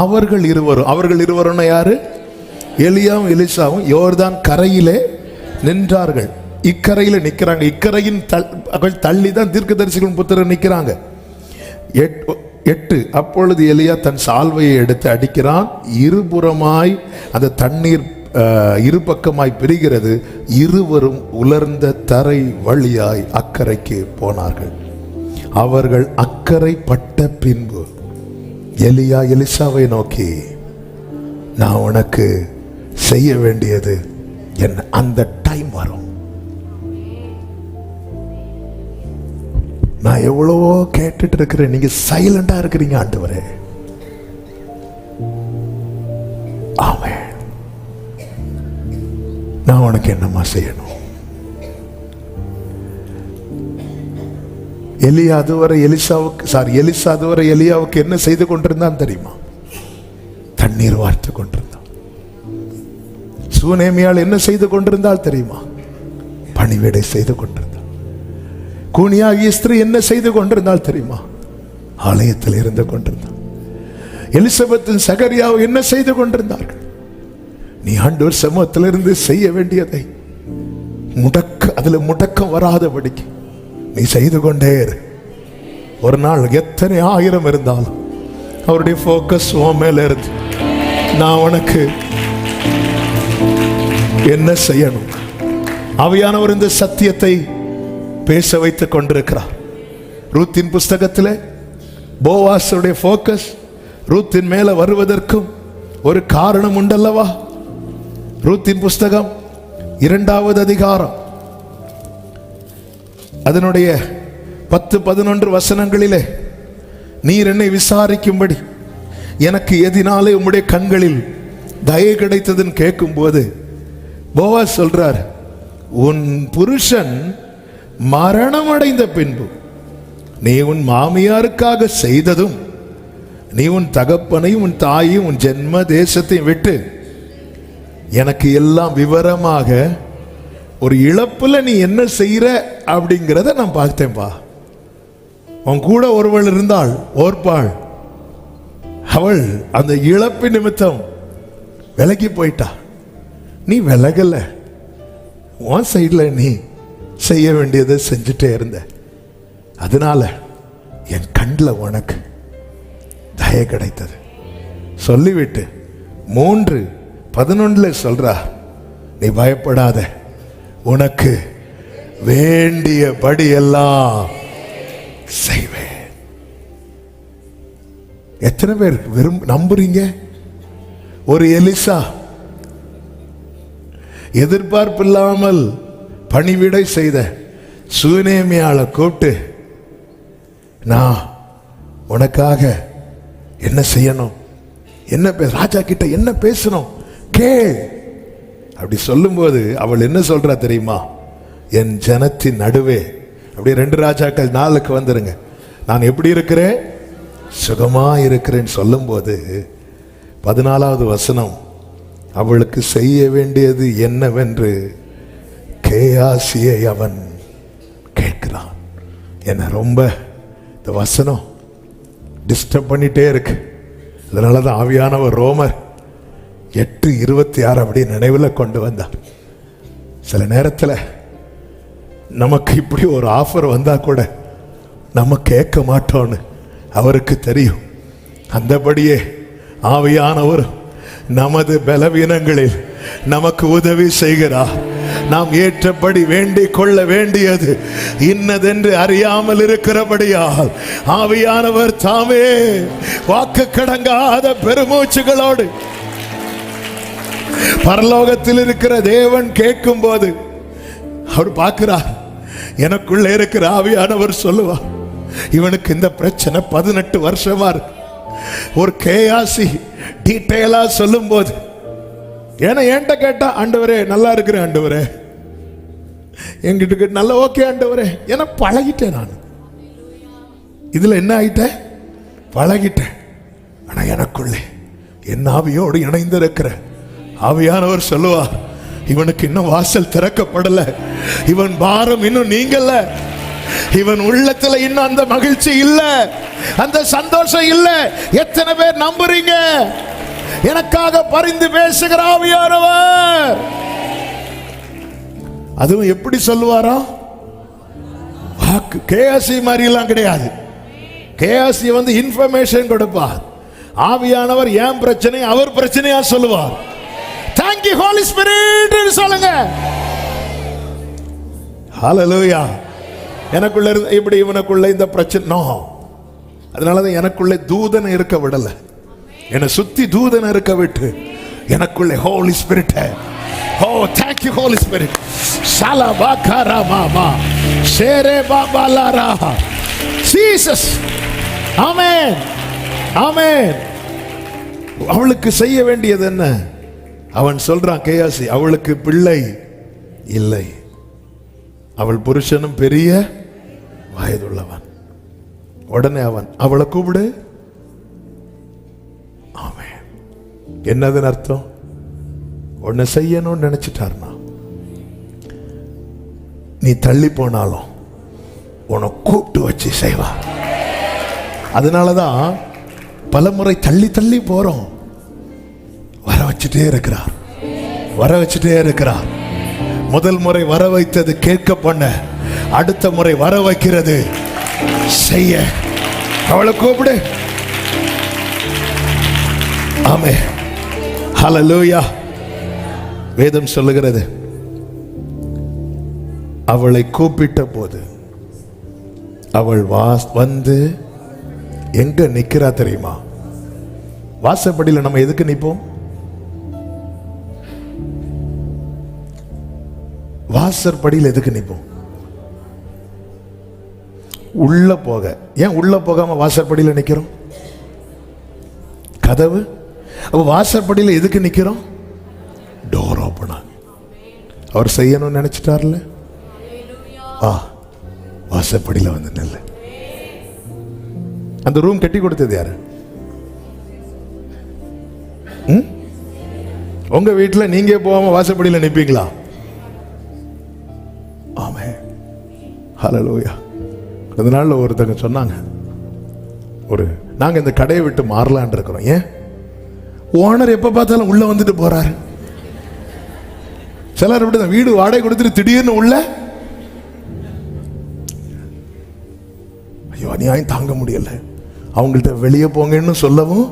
அவர்கள் இருவரும் யாரு? எலியாவும் எலிசாவும் யோர்தான் கரையிலே நின்றார்கள். இக்கரையில நிக்கிறாங்க. இக்கரையின் தள்ளி தான் தீர்க்கதரிசிகளின் புத்திரர் நிக்கிறாங்க. 8 அப்பொழுது எலியா தன் சால்வையை எடுத்து அடிக்கிறான். இருபுறமாய் அந்த தண்ணீர் இரு பக்கமாய் பிரிகிறது. இருவரும் உலர்ந்த தரை வழியாய் அக்கறைக்கு போனார்கள். அவர்கள் அக்கறை பட்ட பின்பு எலியா எலிசாவை நோக்கி, நான் உனக்கு செய்ய வேண்டியது என்ன? அந்த டைம் வரும். நான் எவ்வளவோ கேட்டுட்டு இருக்கிறேன், நீங்க சைலண்டா இருக்கிறீங்க. ஆண்டவரே, ஆமென். நான் உனக்கு என்னமா செய்யணும்? எலிசா அதுவரை எலியாவுக்கு என்ன செய்து கொண்டிருந்தான் தெரியுமா? தண்ணீர் வார்த்து கொண்டிருந்தான். சூனேமியால் என்ன செய்து கொண்டிருந்தால் தெரியுமா? பணிவிடை செய்து கொண்டிருந்தாள். கூனியாகிய ஸ்திரீ என்ன செய்து கொண்டிருந்தால் தெரியுமா? ஆலயத்தில் இருந்து கொண்டிருந்தாள். எலிசபெத்தின் சகரியாவை என்ன செய்து கொண்டிருந்தார்கள்? நீ ஆண்டவர் சமூகத்திலிருந்து செய்ய வேண்டியதை அதுல முடக்கம் வராதபடிக்கு நீ செய்து கொண்டே இரு. ஒரு நாள் எத்தனை 1000 இருந்தாலும் அவருடைய போக்கஸ் உன் மேல இருந்து, நான் உனக்கு என்ன செய்யணும்? ஆவியானவர் இந்த சத்தியத்தை பேச வைத்துக் கொண்டிருக்கிறார். ரூத்தின் புஸ்தகத்தில் போவாசுடைய போக்கஸ் ரூத்தின் மேல வருவதற்கும் ஒரு காரணம் உண்டல்லவா? ரூத்தின் புஸ்தகம் 2வது அதிகாரம் அதனுடைய 10-11 வசனங்களிலே, நீர் என்னை விசாரிக்கும்படி எனக்கு எதினாலே உம்முடைய கண்களில் தயை கிடைத்ததுன்னு கேட்கும் போது போவாஸ் சொல்றார், உன் புருஷன் மரணம் அடைந்த பின்பு நீ உன் மாமியாருக்காக செய்ததும், நீ உன் தகப்பனையும் உன் தாயையும் உன் ஜென்ம தேசத்தையும் விட்டு எனக்கு எல்லாம் விவரமாக ஒரு இழப்புல நீ என்ன செய்யற அப்படிங்கிறத நான் பார்த்தேன்பா. உன் கூட ஒருவள் இருந்தாள், ஓர்பாள். அவள் அந்த இழப்பு நிமித்தம் விலகி போயிட்டா. நீ விலகல, உன் சைட்ல நீ செய்ய வேண்டியதை செஞ்சுட்டே இருந்த. அதனால என் கண்ணில் உனக்கு தயை கிடைத்தது சொல்லிவிட்டு 3:11 சொல்றா, நீ பயப்படாத, உனக்கு வேண்டியபடி எல்லாம் செய்வேன். எத்தனை பேர் நம்புறீங்க? ஒரு எலிசா எதிர்பார்ப்பில்லாமல் பணிவிடை செய்த சூனேமியாளை கூப்பிட்டு, நான் உனக்காக என்ன செய்யணும், என்ன ராஜா கிட்ட என்ன பேசணும் கேள். அப்படி சொல்லும்போது அவள் என்ன சொல்றா தெரியுமா? என் ஜனத்தின் நடுவே, அப்படியே 2 ராஜாக்கள் 4க்கு வந்துருங்க, நான் எப்படி இருக்கிறேன், சுகமா இருக்கிறேன்னு சொல்லும்போது 14வது வசனம், அவளுக்கு செய்ய வேண்டியது என்னவென்று கேயாசியை அவன் கேட்கிறான். என்ன ரொம்ப இந்த வசனம் டிஸ்டர்ப் பண்ணிட்டே இருக்கு. அதனாலதான் ஆவியானவர் ரோமர் 8:26 அப்படியே நினைவில் கொண்டு வந்தார். சில நேரத்தில் நமக்கு இப்படி ஒரு ஆஃபர் வந்தா கூட நம்ம கேட்க மாட்டோம்னு அவருக்கு தெரியும். அந்தபடியே ஆவியானவர் நமது பலவீனங்களில் நமக்கு உதவி செய்கிறார். நாம் ஏற்றபடி வேண்டிக் கொள்ள வேண்டியது இன்னதென்று அறியாமல் இருக்கிறபடியால் ஆவியானவர் தாமே வாக்கு கடங்காத பெருமூச்சுகளோடு பரலோகத்தில் இருக்கிற தேவன் கேட்கும் போது அவர் பார்க்கிறார். எனக்குள்ள இருக்கிற ஆவியானவர் சொல்லுவார், இவனுக்கு இந்த பிரச்சனை 18 வருஷமா இருக்கு. ஒரு கேயாசி டீட்டெயிலா சொல்லும் போது, ஏன்னா என்கிட்ட கேட்டா, ஆண்டவரே நல்லா இருக்கிறேன் ஆண்டவரே, என்கிட்ட நல்ல ஓகே ஆண்டவரே, ஏன்னா பழகிட்டேன் நான். இதுல என்ன ஆயிட்டேன், பழகிட்டேன். ஆனா எனக்குள்ளே என் ஆவியோடு இணைந்திருக்கிற ஆவியானவர் சொல்லுவார், இவனுக்கு இன்னும் வாசல் திறக்கப்படல, இவன் பாரம் இன்னும் நீங்கல, இவன் உள்ளத்துல இன்னும் அந்த மகிழ்ச்சி இல்ல, அந்த சந்தோஷம் இல்ல. எத்தனை பேர் நம்புறீங்க? எனக்காக பரிந்து பேசுகிற ஆவியானவர். அதுவும் எப்படி சொல்லுவாரா? வாக்கு கேஎஸ்சி மாதிரி எல்லாம் கிடையாது. கேஎஸ்சி வந்து இன்ஃபர்மேஷன் கொடுப்பார். ஆவியானவர் என் பிரச்சனை அவர் பிரச்சனையா சொல்லுவார். Thank you Holy Spirit சொல்லுங்க. ஹalleluya. எனக்குள்ள இப்படி இவனுக்குள்ள இந்த பிரச்சனை நோ. அதனாலதான் எனக்குள்ள தூதன் இருக்க விடல. என்னை சுத்தி தூதன் இருக்க விட்டு எனக்குள்ள ஹோலி ஸ்பிரிட். ஓ thank you Holy Spirit. சலபகரா மாமா ஷேரே பாபாலாரா ஜீசஸ். ஆமென் ஆமென். அவளுக்கு செய்ய வேண்டியது என்ன? அவன் சொல்றான் கேயாசி, அவளுக்கு பிள்ளை இல்லை, அவள் புருஷனும் பெரிய வயதுள்ளவன். உடனே அவன் அவளை கூப்பிடு. ஆமென். என்னதுன்னு அர்த்தம்? உன்னை செய்யணும்னு நினைச்சிட்டார்னா, நீ தள்ளி போனாலும் உன்னை கூப்பிட்டு வச்சு செய்வா. அதனாலதான் பலமுறை தள்ளி தள்ளி போறோம். வர வச்சுட்டே இருக்கிறார், வர வச்சுட்டே இருக்கிறார். முதல் முறை வர வைத்தது கேட்க பண்ண, அடுத்த முறை வர வைக்கிறது செய்ய. அவளை கூப்பிடு. ஆமே ஹல்லேலூயா. வேதம் சொல்லுகிறது, அவளை கூப்பிட்ட போது அவள் வந்து எங்க நிக்கிறா தெரியுமா? வாசப்படியில் நம்ம எதுக்கு நிற்போம்? வாசற்படியில் எதுக்கு நிற்போம்? உள்ள போக. ஏன் உள்ள போகாம வாசற்படியில் நிக்கிறோம்? கதவு. அப்ப வாசற்படியில் எதுக்கு நிக்கிறோம்? Door open. அவர் செய்யணும்னு நினைச்சிட்டார்ல, வாசற்படியில் வந்து நெல்ல. அந்த ரூம் கட்டி கொடுத்தது யாரு? உங்க வீட்டில் நீங்க போகாம வாசப்படியில் நிற்பீங்களா? ஆமே ஹல்லேலூயா. அதனால ஒருத்தங்க சொன்னாங்க, நாங்க இந்த கடையை விட்டு மாறலான் இருக்கிறோம். ஏன்? ஓனர் எப்ப பார்த்தாலும் உள்ள வந்துட்டு போறாரு. சிலர் இப்படி வீடு வாடகை கொடுத்துட்டு திடீர்னு உள்ள, ஐயோ அநியாயம் தாங்க முடியல, அவங்கள்ட்ட வெளியே போங்கன்னு சொல்லவும்.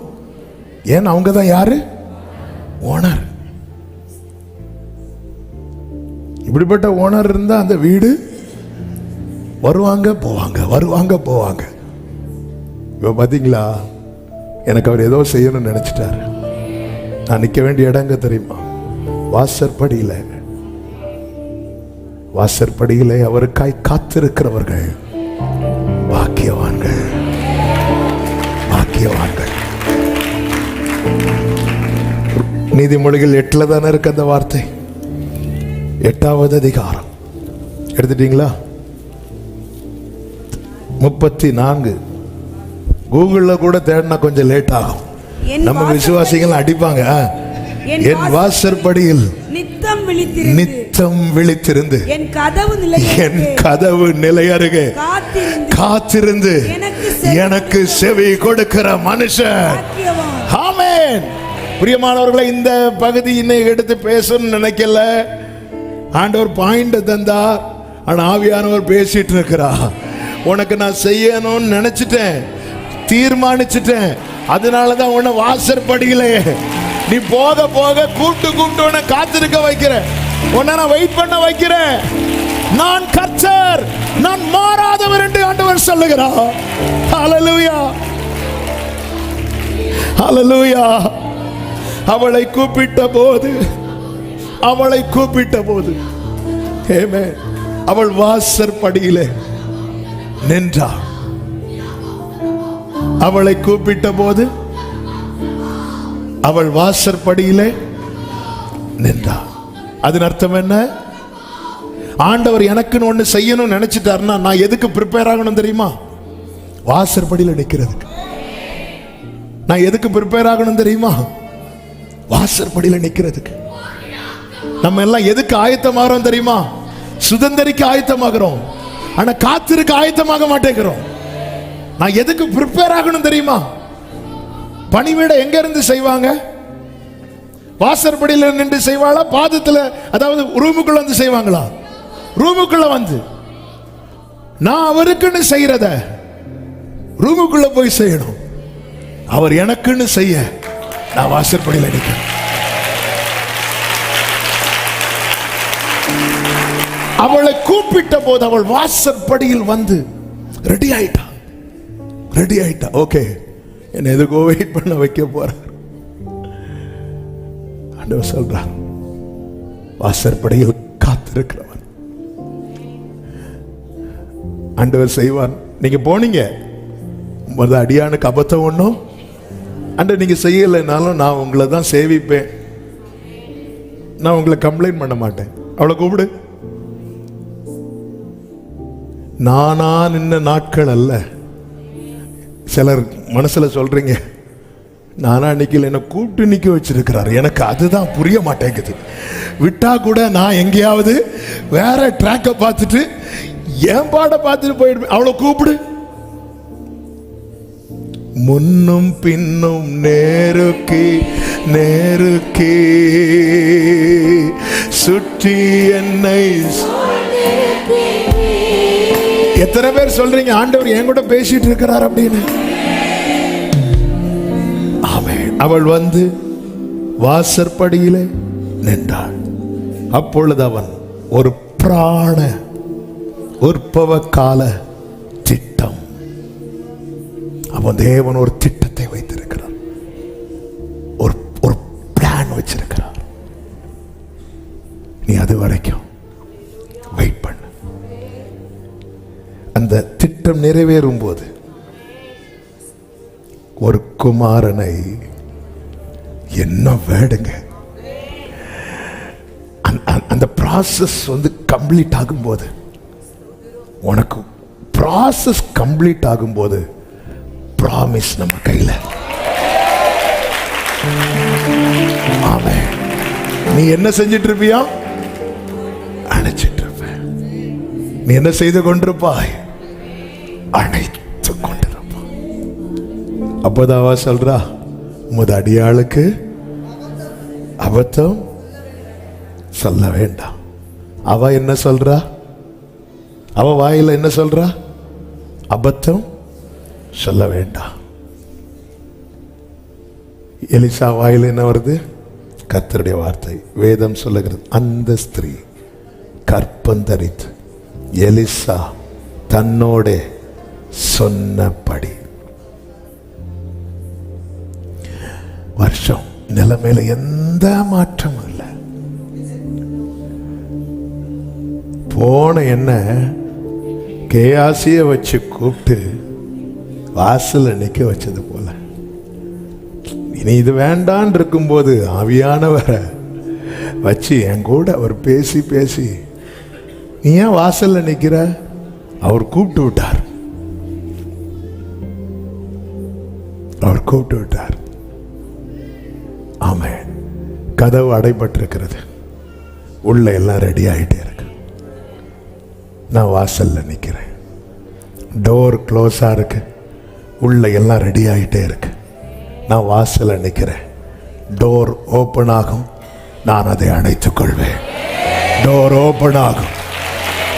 ஏன்? அவங்க தான் யாரு? ஓனர். இப்படிப்பட்ட ஓனர் இருந்தா அந்த வீடு வருவாங்க போவாங்க, வருவாங்க போவாங்க. இப்ப பாத்தீங்களா, எனக்கு அவர் ஏதோ செய்யணும்னு நினைச்சிட்டாரு. நான் நிக்க வேண்டிய இடங்க தெரியுமா? வாசற்படியில. வாசற்படியிலே அவருக்காய் காத்திருக்கிறவர்கள் பாக்கியவான்கள், பாக்கியவான்கள். நீதிமொழிகள் 8 தானே இருக்கு அந்த வார்த்தை. 8வது அதிகாரம் எடுத்துட்டீங்களா? 34. கூகுள்ல கூட தேடினா கொஞ்சம் லேட் ஆகும். நம்ம விசுவாசிகள் அடிப்பாங்க. என் வாசற்படியில் நித்தம் விழித்திருந்து என் கதவு நிலை அருகே காத்திருந்து எனக்கு செவி கொடுக்கிற மனுஷன். ஆமென். பிரியமானவர்களை, இந்த பகுதியினை எடுத்து பேசணும்னு நினைக்கல. ஆண்டவர் பாயிண்ட் தந்தார். ஆனா ஆவியானவர் பேசிட்டு இருக்கிறா. உனக்கு நான் செய்யணும்னு நினைச்சிட்டேன், தீர்மானிச்சிட்டேன். அதனாலதான் உன்னை வாசற்படியிலே நீ போக போக கூப்பிட்டு உன்னை காத்திருக்க வைக்கிறேன். உன்னை நான் வெயிட் பண்ண வைக்கிறேன். நான் கர்த்தர், நான் மாறாதவர் என்று ஆண்டவர் சொல்லுகிறார். ஹல்லேலூயா, ஹல்லேலூயா. அவளை கூப்பிட்ட போது ஆமென், அவள் வாசற்படியிலே நின்றாள். அவளை கூப்பிட்ட போது அவள் வாசற்படியிலே நின்றாள். அதன் அர்த்தம் என்ன? ஆண்டவர் எனக்குன்னு ஒண்ணு செய்யணும்னு நினைச்சிட்டாருன்னா நான் எதுக்கு ப்ரிப்பேர் ஆகணும் தெரியுமா? வாசற்படியில நிக்கிறதுக்கு. நான் எதுக்கு ப்ரிப்பேர் ஆகணும் தெரியுமா? வாசற்படியில நிக்கிறதுக்கு. நம்ம எல்லாம் எதுக்கு ஆயத்தமாகறோம் தெரியுமா? சுதந்திரிக்க ஆயத்தமாகறோம், ஆனா காத்திருக்க ஆயத்தமாக மாட்டேங்கிறோம். நான் எதுக்கு ப்ரிப்பேர் ஆகணும் தெரியுமா? பணிவிடை எங்க இருந்து செய்வாங்க? வாசற்படியில நின்று செய்வாளா? பாதத்துல, அதாவது ரூமுக்குள்ள வந்து செய்வாங்களா? ரூமுக்குள்ள வந்து. நான் அவருக்குன்னு செய்யறத ரூமுக்குள்ள போய் செய்யணும். அவர் எனக்குன்னு செய்ய நான் வாசற்படியில நிற்கிறேன். அவளை கூப்பிட்ட போது அவள் வாசற்படியில் வந்து ரெடி ஆயிட்டா. ஓகே, என்ன எதுக்கோ வெயிட் பண்ண வைக்க போறார். ஆண்டவர் சொல்றார், வாசற்படியில் காத்திருக்கிறவன் ஆண்டவர் செய்வான். நீங்க போனீங்க, அடியானுக்கு அபத்தம் ஒண்ணும் அண்ட நீங்க செய்யலைனாலும் நான் உங்களை தான் சேவிப்பேன். நான் உங்களை கம்ப்ளைண்ட் பண்ண மாட்டேன். அவளை கூப்பிடு. நானா நின்ன நாட்கள் அல்ல. சிலர் மனசுல சொல்றீங்க, நானா நிக்கல, என்ன கூப்பிட்டு நிக்க வச்சிருக்கிறார். எனக்கு அதுதான் புரிய மாட்டேங்குது. விட்டா கூட நான் எங்கேயாவது வேற ட்ராக்க பார்த்துட்டு என் பாட பார்த்துட்டு போயிடுவேன். அவளை கூப்பிடு. முன்னும் பின்னும் நேருக்கி சுற்றி என்னை. எத்தனை பேர் சொல்றீங்க ஆண்டவர் என் கூட பேசிட்டு இருக்கிறார் அப்படின்னு? ஆமென். அவள் வந்து வாசற்படியிலே நின்றாள். அப்பொழுது அவன் ஒரு பிராண உற்பவ கால திட்டம். அவன் தேவன் ஒரு திட்டத்தை வைத்திருக்கிறார், ஒரு பிளான் வச்சிருக்கிறார். நீ அது வரைக்கும் வெயிட் பண்ணு. அந்த திட்டம் நிறைவேறும் போது ஒரு குமாரனை, என்ன வேடுங்க, அந்த ப்ராசஸ் வந்து கம்ப்ளீட் ஆகும்போது, உனக்கு ப்ராசஸ் கம்ப்ளீட் ஆகும்போது ப்ராமிஸ் நம்ம கையில. ஆமென். நீ என்ன செஞ்சிட்டு இருப்பியா? அணைச்சிட்டு இருப்ப. நீ என்ன செய்து கொண்டிருப்பாய்? அணைத்து கொண்டிருப்பாய். அப்போதாவா சொல்றா, உமது அடியாளுக்கு அபத்தம் சொல்ல வேண்டாம். அவ என்ன சொல்றா? அவ வாயில என்ன சொல்றா? அபத்தம் சொல்ல வேண்டாம். எலிசா வாயில என்ன வருது? கர்த்தருடைய வார்த்தை. வேதம் சொல்லுகிறது, அந்த ஸ்திரீ கற்பந்தரித்து எலிசா தன்னோட சொன்னபடி. வருஷம் நிலைமையில எந்த மாற்றமும் இல்லை. போன என்ன கேயாசிய வச்சு கூப்பிட்டு வாசல்ல நிக்க வச்சது போல. இனி இது வேண்டான் இருக்கும்போது ஆவியானவரை வச்சு என் கூட அவர் பேசி பேசி, நீ ஏன் வாசல்ல நிக்கிற, அவர் கூப்பிட்டு விட்டார். அவர் கூப்பிட்டு விட்டார். ஆமென். கதவு அடைபட்டிருக்கிறது, உள்ள எல்லாம் ரெடி ஆகிட்டே இருக்கு. நான் வாசல்ல நிற்கிறேன், டோர் க்ளோஸாக இருக்கு, உள்ள எல்லாம் ரெடி ஆகிட்டே இருக்கு. நான் வாசல்ல நிற்கிறேன், டோர் ஓப்பன் ஆகும், நான் அதை அணைத்துக் கொள்வேன். டோர் ஓப்பன் ஆகும்.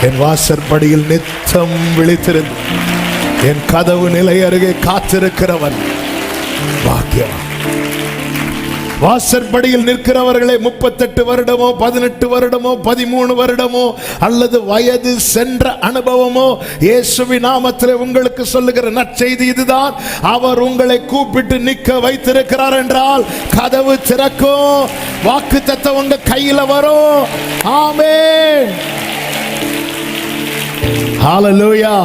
என் வாசற்படியில் நித்தம் விழித்திருந்து என் கதவு நிலை அருகே காத்திருக்கிறவன் பாக்கியம். வாசற்படியில் நிற்கிறவர்களே, 38 வருடமோ 18 வருடமோ 13 வருடமோ அல்லது வயது சென்ற அனுபவமோ, இயேசுவின் நாமத்தில் உங்களுக்கு சொல்லுகிற நற்செய்தி இதுதான். அவர் உங்களை கூப்பிட்டு நிற்க வைத்திருக்கிறார் என்றால் கதவு திறக்கும், வாக்குத்தத்தம் உங்க கையில வரும். ஆமென். ஹல்லேலூயா.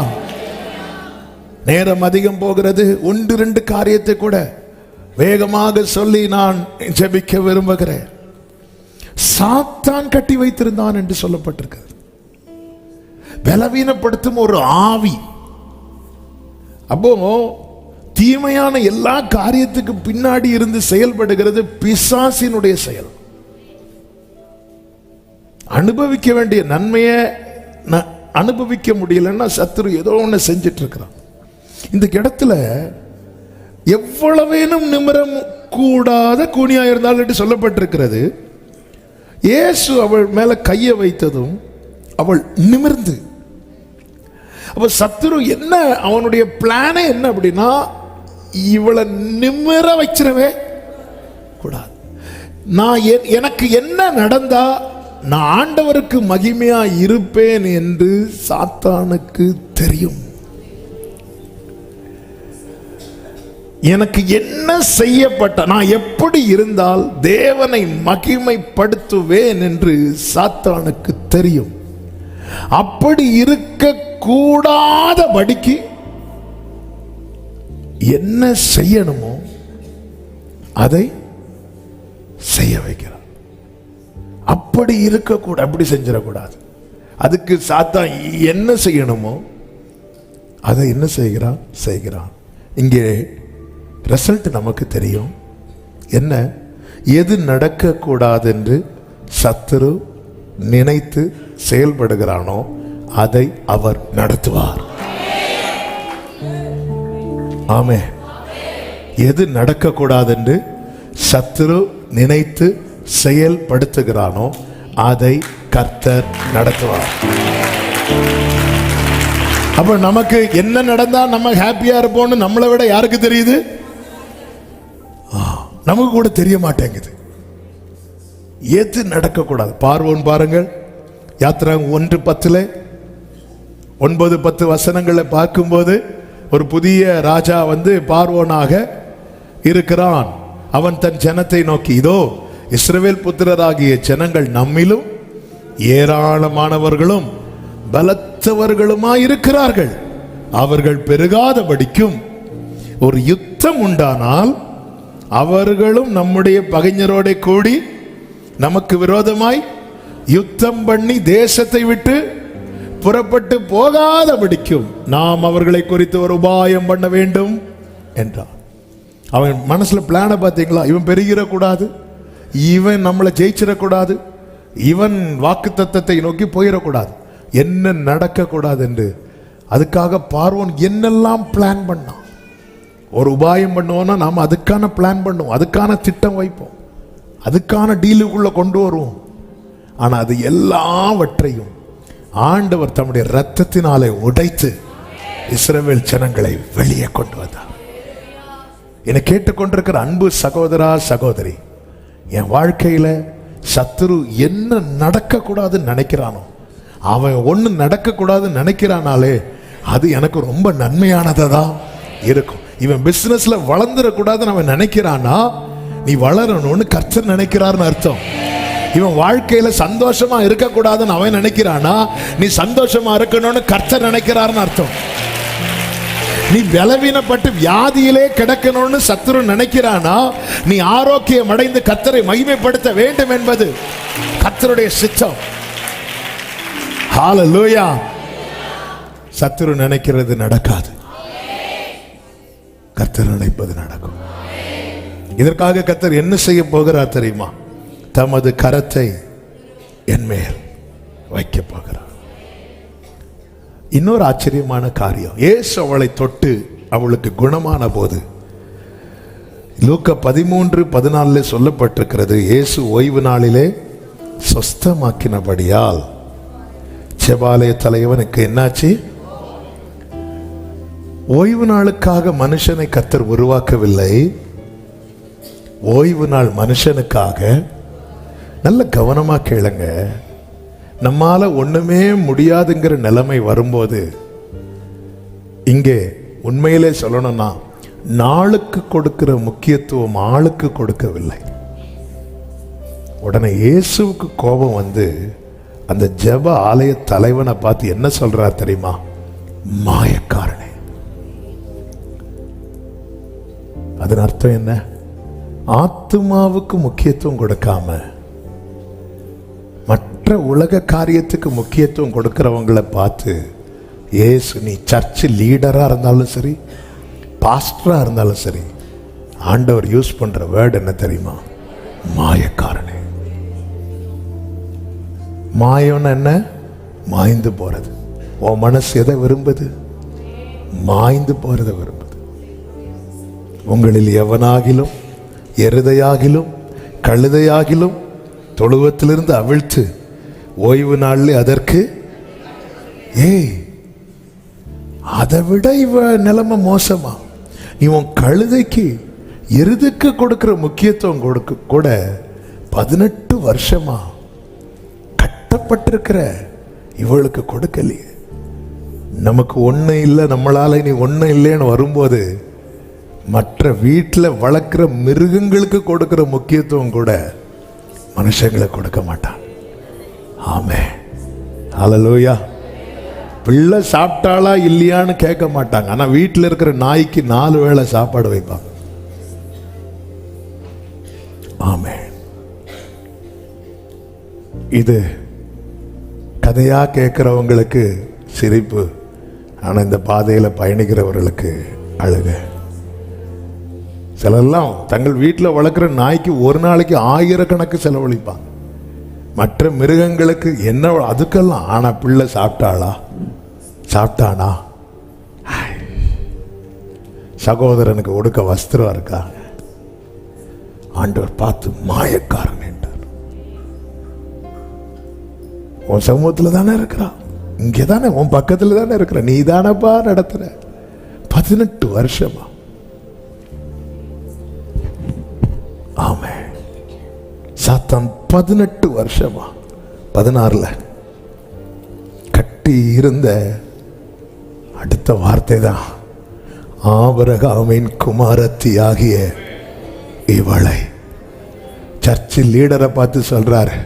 நேரம் அதிகம் போகிறது. 1-2 காரியத்தை கூட வேகமாக சொல்லி நான் ஜெபிக்க விரும்புகிறேன். சாத்தான் கட்டி வைத்திருந்தான் என்று சொல்லப்பட்டிருக்கிறது. பலவீனப்படுத்தும் ஒரு ஆவி. அப்போ தீமையான எல்லா காரியத்துக்கு பின்னாடி இருந்து செயல்படுகிறது பிசாசினுடைய செயல். அனுபவிக்க வேண்டிய நன்மையை அனுபவிக்க முடியலன்னா சத்துரு ஏதோ ஒன்று செஞ்சிட்டு இருக்கிறான். இந்த இடத்துல எவ்வளவேனும் நிமிரம் கூடாத கூனியா இருந்தால் என்று சொல்லப்பட்டிருக்கிறது. இயேசு அவள் மேல கையை வைத்ததும் அவள் நிமிர்ந்து. அப்ப சத்துரு என்ன, அவனுடைய பிளானே என்ன அப்படின்னா, இவளை நிமிர வச்சிடவே கூடாது. நான் எனக்கு என்ன நடந்தா நான் ஆண்டவருக்கு மகிமையா இருப்பேன் என்று சாத்தானுக்கு தெரியும். எனக்கு என்ன செய்யப்பட்ட, நான் எப்படி இருந்தால் தேவனை மகிமைப்படுத்துவேன் என்று சாத்தானுக்கு தெரியும். அப்படி இருக்க கூடாதபடிக்கு என்ன செய்யணுமோ அதை செய்ய வைக்கிறார். அப்படி இருக்கக்கூடாது, அப்படி செஞ்சிடக்கூடாது. அதுக்கு சாத்தான் என்ன செய்யணுமோ அதை என்ன செய்கிறான். இங்கே ரிசல்ட் நமக்கு தெரியும். என்ன, எது நடக்கக்கூடாது என்று சத்துரு நினைத்து செயல்படுகிறானோ அதை அவர் நடத்துவார். ஆமே. எது நடக்கக்கூடாது என்று சத்துரு நினைத்து செயல்படுத்துகிறானோ அதை கர்த்தர் நடத்துவார். அப்ப நமக்கு என்ன நடந்தா நம்ம ஹாப்பியா இருப்போம்னு நம்மளை விட யாருக்கு தெரியுது? நமக்கு கூட தெரிய மாட்டேங்குது. எது நடக்கக்கூடாது. பார்வோன் பாருங்கள், யாத்திராகமம் 1:10 9-10 வசனங்களை பார்க்கும்போது ஒரு புதிய ராஜா வந்து பார்வோனாக இருக்கிறான். அவன் தன் ஜனத்தை நோக்கி, இதோ இஸ்ரவேல் புத்திரராகிய ஜனங்கள் நம்மிலும் ஏராளமானவர்களும் பலத்தவர்களுமாய் இருக்கிறார்கள். அவர்கள் பெருகாதபடிக்கும் ஒரு யுத்தம் உண்டானால் அவர்களும் நம்முடைய பகைஞரோட கூடி நமக்கு விரோதமாய் யுத்தம் பண்ணி தேசத்தை விட்டு புறப்பட்டு போகாதபடிக்கும் நாம் அவர்களை குறித்து ஒரு உபாயம் பண்ண வேண்டும் என்றான். அவன் மனசுல பிளான பார்த்தீங்களா? இவன் பெருகிடக்கூடாது, இவன் நம்மளை ஜெயிச்சிடக்கூடாது, இவன் வாக்குத்தத்தத்தை நோக்கி போயிடக்கூடாது, என்ன நடக்கக்கூடாது என்று. அதுக்காக பார்வோன் என்னெல்லாம் பிளான் பண்ணான். ஒரு உபாயம் பண்ணுவோம்னா நாம் அதுக்கான பிளான் பண்ணுவோம், அதுக்கான திட்டம் வைப்போம், அதுக்கான டீலுக்குள்ள கொண்டு வருவோம். ஆனா அது எல்லாவற்றையும் ஆண்டவர் தம்முடைய இரத்தத்தினாலே உடைத்து இஸ்ரவேல் ஜனங்களை வெளியே கொண்டு வந்தார். என்னை கேட்டுக்கொண்டிருக்கிற அன்பு சகோதரா சகோதரி, என் வாழ்க்கையில சத்துரு என்ன நடக்க கூடாதுன்னு நினைக்கிறானோ, அவன் ஒண்ணு நடக்க கூடாதுன்னு நினைக்கிறானாலே அது எனக்கு ரொம்ப நன்மையானதா இருக்கும். இவன் பிசினஸ்ல வளர்ந்துடக்கூடாதுன்னு அவன் நினைக்கிறானா, நீ வளரணும்னு கர்த்தர் நினைக்கிறார்னு அர்த்தம். இவன் வாழ்க்கையில சந்தோஷமா இருக்கக்கூடாதுன்னு அவன் நினைக்கிறானா, நீ சந்தோஷமா இருக்கணும்னு கர்த்தர் நினைக்கிறாருன்னு அர்த்தம். நீ பலவீனப்பட்டு வியாதியிலே கிடக்கணும்னு சத்துரு நினைக்கிறானா, நீ ஆரோக்கியம் அடைந்து கர்த்தரை மகிமைப்படுத்த வேண்டும் என்பது கர்த்தருடைய சித்தம். ஹல்லேலூயா. சத்துரு நினைக்கிறது நடக்காது, கர்த்தர் நினைப்பது நடக்கும். இதற்காக கர்த்தர் என்ன செய்ய போகிறார் தெரியுமா? தமது கரத்தை என் மேல் வைக்க போகிறார். இன்னொரு ஆச்சரியமான காரியம், இயேசு அவளை தொட்டு அவளுக்கு குணமான போது லூக்கா 13:14 சொல்லப்பட்டிருக்கிறது, இயேசு ஓய்வு நாளிலே சொஸ்தமாக்கினபடியால் செபாலய தலைவனுக்கு என்னாச்சு? ஓய்வு நாளுக்காக மனுஷனை கர்த்தர் உருவாக்கவில்லை, ஓய்வு நாள் மனுஷனுக்காக. நல்ல கவனமா கேளுங்க. நம்மால ஒண்ணுமே முடியாதுங்கிற நிலைமை வரும்போது, இங்கே உண்மையிலே சொல்லணும்னா நாளுக்கு கொடுக்கிற முக்கியத்துவம் ஆளுக்கு கொடுக்கவில்லை. உடனே இயேசுவுக்கு கோபம் வந்து அந்த ஜெப ஆலய தலைவனை பார்த்து என்ன சொல்றார் தெரியுமா? மாயக்காரனே. அதன் அர்த்தம் என்ன? ஆத்துமாவுக்கு முக்கியத்துவம் கொடுக்காம மற்ற உலக காரியத்துக்கு முக்கியத்துவம் கொடுக்கிறவங்களை பார்த்து இயேசு, நீ சர்ச் லீடரா இருந்தாலும் சரி, பாஸ்டரா இருந்தாலும் சரி, ஆண்டவர் யூஸ் பண்ற வேர்டு என்ன தெரியுமா? மாயக்காரனே. மாயம்னு என்ன? மாய்ந்து போறது. உன் மனசு எதை விரும்புது? மாய்ந்து போறத விரும்புது. உங்களில் எவனாகிலும் எருதையாகிலும் கழுதையாகிலும் தொழுவத்திலிருந்து அவிழ்த்து ஓய்வு நாளில் அதற்கு அதை விட இவ நிலைமை மோசமா? நீ உன் கழுதைக்கு எருதுக்கு கொடுக்கிற முக்கியத்துவம் கொடுக்க கூட 18 வருஷமா கட்டப்பட்டிருக்கிற இவளுக்கு கொடுக்கலையே. நமக்கு ஒண்ணு இல்லை, நம்மளால நீ ஒண்ணு இல்லைன்னு வரும்போது மற்ற வீட்டில் வளர்க்கிற மிருகங்களுக்கு கொடுக்கிற முக்கியத்துவம் கூட மனுஷங்களை கொடுக்க மாட்டான். ஆமென். ஹல்லேலூயா. பிள்ளை சாப்பிட்டாளா இல்லையான்னு கேட்க மாட்டாங்க, ஆனா வீட்டில் இருக்கிற நாய்க்கு 4 வேளை சாப்பாடு வைப்பாங்க. ஆமென். இது கதையா கேட்கிறவங்களுக்கு சிரிப்பு, ஆனா இந்த பாதையில பயணிக்கிறவர்களுக்கு அழுக. சிலரெல்லாம் தங்கள் வீட்டில் வளர்க்குற நாய்க்கு ஒரு நாளைக்கு 1000 கணக்கு செலவழிப்பாங்க. மற்ற மிருகங்களுக்கு என்ன அதுக்கெல்லாம். ஆனா பிள்ளை சாப்பிட்டாளா, சாப்பிட்டானா? சகோதரனுக்கு ஒடுக்க வஸ்திரம் இருக்கா? ஆண்டவர் பார்த்து மாயக்காரன் என்றார். உன் சமூகத்தில் தானே இருக்கிறான், இங்கே தானே உன் பக்கத்தில் தானே இருக்கிற, நீ தானப்பா நடத்துற. 18 வருஷமா. ஆமென். சாத்தான் 18 வருஷமா 16ல கட்டி இருந்த அடுத்த வார்த்தை தான், ஆபிரகாமின் குமாரத்தி ஆகிய இவளை. சர்ச்சில் லீடரை பார்த்து சொல்றாரு,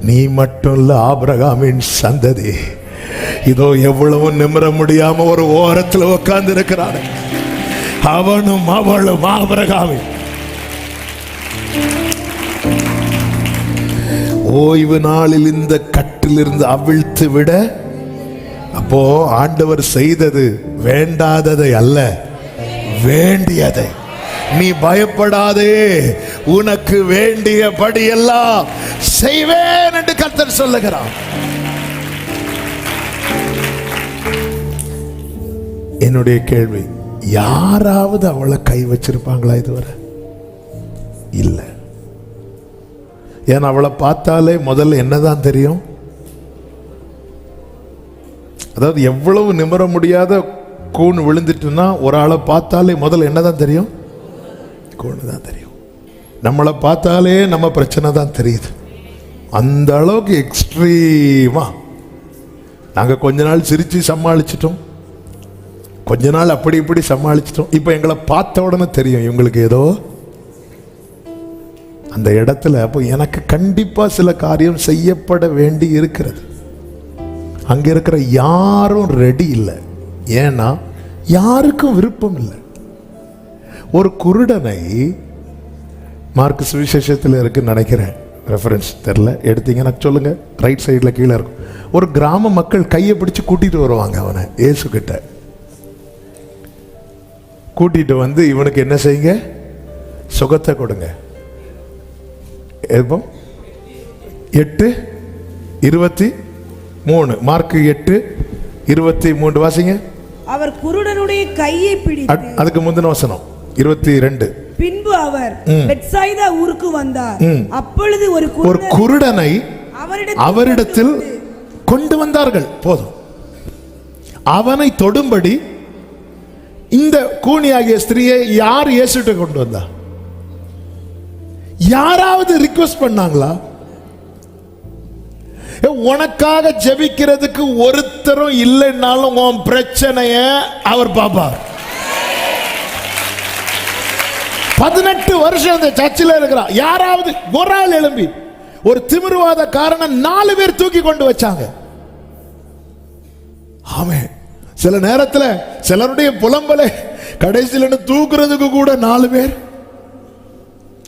நீ மட்டும் இல்ல ஆபிரகாமின் சந்ததி. இதோ எவ்வளவு நிமிர முடியாம ஒரு ஓரத்தில் உட்கார்ந்து இருக்கிறார், அவனும் அவளும் ஆபிரகாமின். ஓய்வு நாளில் இந்த கட்டிலிருந்து அவிழ்த்து விட. அப்போ ஆண்டவர் செய்தது வேண்டாததை அல்ல, வேண்டியதை. நீ பயப்படாதே, உனக்கு வேண்டியபடி எல்லாம் செய்வேன் என்று கர்த்தர் சொல்லுகிறார். என்னுடைய கேள்வி, யாராவது அவளை கை வச்சிருப்பாங்களா இதுவரை? இல்லை. ஏன்னா அவளை பார்த்தாலே முதல்ல என்னதான் தெரியும்? அதாவது எவ்வளவு நிமிர முடியாத கூண் விழுந்துட்டுன்னா ஒரு ஆளை பார்த்தாலே முதல்ல என்னதான் தெரியும்? கூணு தான் தெரியும். நம்மளை பார்த்தாலே நம்ம பிரச்சனை தான் தெரியுது. அந்த அளவுக்கு எக்ஸ்ட்ரீமா. நாங்கள் கொஞ்ச நாள் சிரிச்சு சமாளிச்சிட்டோம், கொஞ்ச நாள் அப்படி இப்படி சமாளிச்சிட்டோம். இப்போ எங்களை பார்த்த உடனே தெரியும் இவங்களுக்கு ஏதோ அந்த இடத்துல அப்போ எனக்கு கண்டிப்பா சில காரியம் செய்யப்பட வேண்டி இருக்கிறது. அங்க இருக்கிற யாரும் ரெடி இல்லை. ஏன்னா யாருக்கும் விருப்பம் இல்லை. ஒரு குருடனை, மார்க் சுவிசேஷத்தில் இருக்குன்னு நினைக்கிறேன், ரெஃபரன்ஸ் தெரில, எடுத்தீங்கன்னா சொல்லுங்க, ரைட் சைடில் கீழே இருக்கும். ஒரு கிராம மக்கள் கையை பிடிச்சு கூட்டிட்டு வருவாங்க அவனை இயேசு கிட்ட. கூட்டிட்டு வந்து இவனுக்கு என்ன செய்யுங்க, சுகத்தை கொடுங்க. எப்போ 8:23 மார்க் 8:23 வாசிங்க. அவர் குருடனுடைய கையை பிடித்து, அதுக்கு முந்தின வசனம் 22. பின்பு அவர் பெத்சாய்தா ஊருக்கு வந்தார். அப்பொழுது ஒரு குருடனை அவரிடத்தில் கொண்டு வந்தார்கள். போதும். அவனை தொடும்படி இந்த கூனியாகிய ஸ்திரியை யார் இயேசுட்ட கொண்டு வந்தா? யாராவது ரிக்வெஸ்ட் பண்ணாங்களா? உனக்காக ஜெபிக்கிறதுக்கு ஒருத்தரும் இல்லைன்னாலும் உன் பிரச்சனைய அவர் பாப்பார். 18 வருஷம் அந்த சர்ச்சில் இருக்கிறான். யாராவது ஒரு ஆள் எழும்பி, ஒரு திமிர்வாத காரணம் 4 பேர் தூக்கி கொண்டு வச்சாங்க. ஆமென். சில நேரத்தில் சிலருடைய புலம்பலை கடைசியில் தூக்குறதுக்கு கூட 4 பேர்.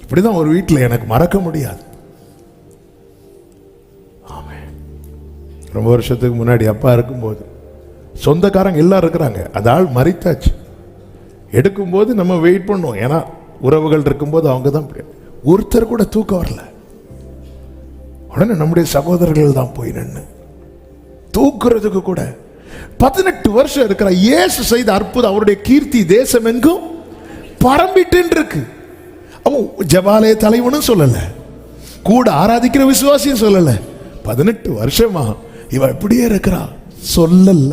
இப்படிதான் ஒரு வீட்டில் எனக்கு மறக்க முடியாது. ஆமென். ரொம்ப வருஷத்துக்கு முன்னாடி அப்பா இருக்கும்போது சொந்தக்காரங்க எல்லாரும் இருக்கிறாங்க. அந்த ஆள் மரித்தாச்சு. எடுக்கும்போது நம்ம வெயிட் பண்ணோம், ஏன்னா உறவுகள் இருக்கும்போது அவங்க தான். ஒருத்தர் கூட தூக்கம் வரல. உடனே நம்முடைய சகோதரர்கள் தான் போய் நின்று தூக்குறதுக்கு கூட. 18 வருஷம் இருக்கிற இயேசு செய்த அற்புதம், அவருடைய கீர்த்தி தேசம் எங்கும் பரம்பிட்டு இருக்கு. அவன் ஜெபாலய தலைவனும் சொல்லல, கூட ஆராதிக்கிற விசுவாசியும் சொல்லல. 18 வருஷமா இவ இப்படியே இருக்கிறா, சொல்லல.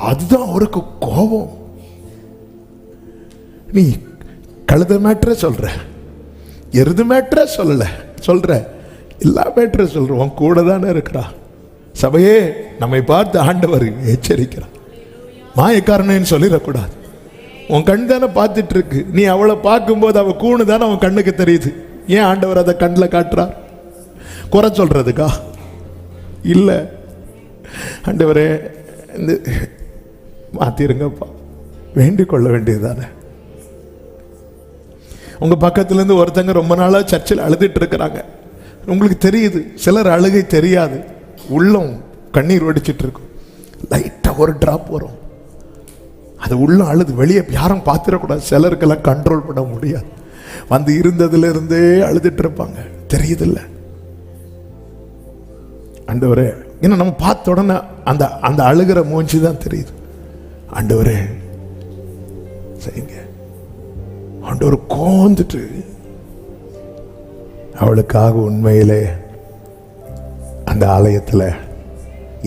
அதுதான் அவருக்கு கோபம். நீ கழுத மேட்ர சொல்ற, எருது மேட்ர சொல்லல, சொல்ற எல்லா மேட்ர சொல்ற, உன் கூட தானே இருக்கிறா. சபையே, நம்மை பார்த்து ஆண்டவர் எச்சரிக்கிறார். மாயக்காரனேன்னு சொல்லிடக்கூடாது. உன் கண் தானே பார்த்துட்டு இருக்கு. நீ அவளை பார்க்கும்போது அவள் கூணு தானே அவன் கண்ணுக்கு தெரியுது. ஏன் ஆண்டவர் அதை கண்ணில் காட்டுறார்? குறை சொல்றதுக்கா? இல்லை. ஆண்டவரே இந்த மாத்திருங்கப்பா, வேண்டிக் கொள்ள வேண்டியதுதானே. உங்க பக்கத்துல இருந்து ஒருத்தங்க ரொம்ப நாளா சர்ச்சில் அழுதுட்டு இருக்கிறாங்க. உங்களுக்கு தெரியுது, சிலர் அழுகை தெரியாது, உள்ளம் கண்ணீர் வடிச்சிட்டு இருக்கும். லைட்டா ஒரு டிராப் வரும், அது உள்ள அழுது வெளியே யாரும் பார்த்துடக்கூடாது. சிலருக்கெல்லாம் கண்ட்ரோல் பண்ண முடியாது. வந்து இருந்ததுல இருந்தே அழுதுட்டு இருப்பாங்க, தெரியுதில்ல. ஆண்டவரே, ஏன்னா நம்ம பார்த்த உடனே அந்த அந்த அழுகிற மூஞ்சி தான் தெரியுது. ஆண்டவரே செய்யுங்க. ஆண்டவர் கோந்துட்டு அவளுக்காக உண்மையிலே அந்த ஆலயத்தில்,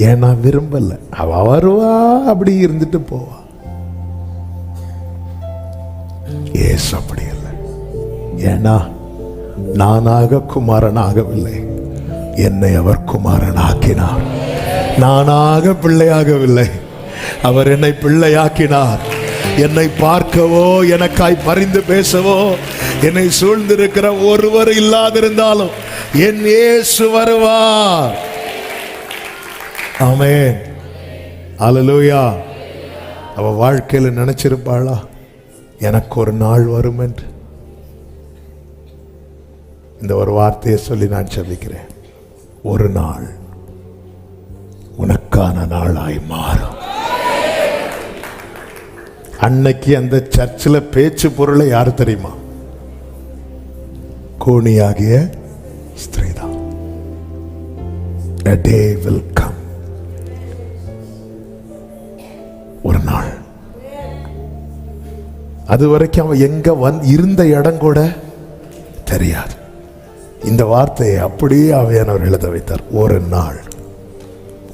ஏன்னா விரும்பல, அவ வருவா, அப்படி இருந்துட்டு போவா. ஏசு அப்படி இல்லை. ஏன்னா நானாக குமாரன் ஆகவில்லை, என்னை அவர் குமாரன் ஆக்கினார். நானாக பிள்ளையாகவில்லை, அவர் என்னை பிள்ளையாக்கினார். என்னை பார்க்கவோ எனக்காய் பரிந்து பேசவோ என்னை சூழ்ந்திருக்கிற ஒருவர் இல்லாதிருந்தாலும் என் இயேசு வருவார். ஆமென். அல்லேலூயா. அவ வாழ்க்கையில் நினைச்சிருப்பாளா, எனக்கு ஒரு நாள் வரும் என்று? இந்த ஒரு வார்த்தையை சொல்லி நான் சொல்லிக்கிறேன். ஒரு நாள் உனக்கான நாளாய் மாறும். அன்னைக்கு அந்த சர்ச்சில் பேச்சு பொருளை யாரு தெரியுமா? கோணியாகிய ஸ்திரீதான். A day will come. ஒரு நாள். அது வரைக்கும் அவன் எங்க இருந்த இடம் கூட தெரியாது. இந்த வார்த்தையை அப்படியே ஆவியானவர் எழுத வைத்தார். ஒரு நாள்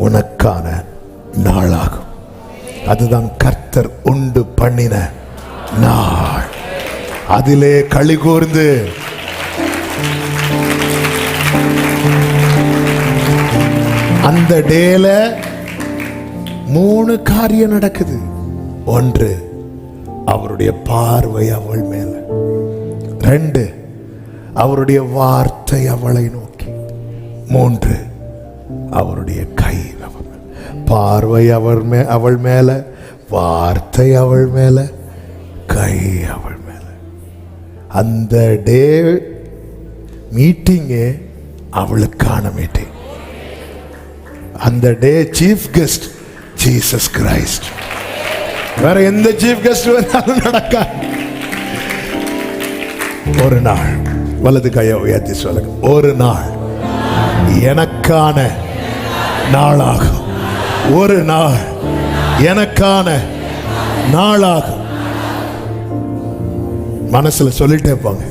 உனக்கான நாளாகும். அதுதான் கர்த்தர் உண்டு பண்ணின நாள். அதிலே களி கூர்ந்து அந்த டேல 3 காரியம் நடக்குது. 1, அவருடைய பார்வை அவள் மேல. 2, அவருடைய வார்த்தை அவளை நோக்கி. 3, அவருடைய கை அவள் மேல. பார்வை அவள் மேல, வார்த்தை அவள் மேல, கை அவள் மேல. அந்த டே மீட்டிங்கே அவளுக்கான மீட்டிங். அந்த டே சீஃப் கெஸ்ட் ஜீசஸ் கிரைஸ்ட். வேற எந்த சீஃப் கெஸ்ட் வந்தாலும் நடக்காது. ஒரு நாள், வலது கையை உயர்த்தி சொல்லுங்க, ஒரு நாள் எனக்கான நாளாகும். ஒரு நாள் எனக்கான நாளாகும். மனசுல சொல்லிட்டே போங்க.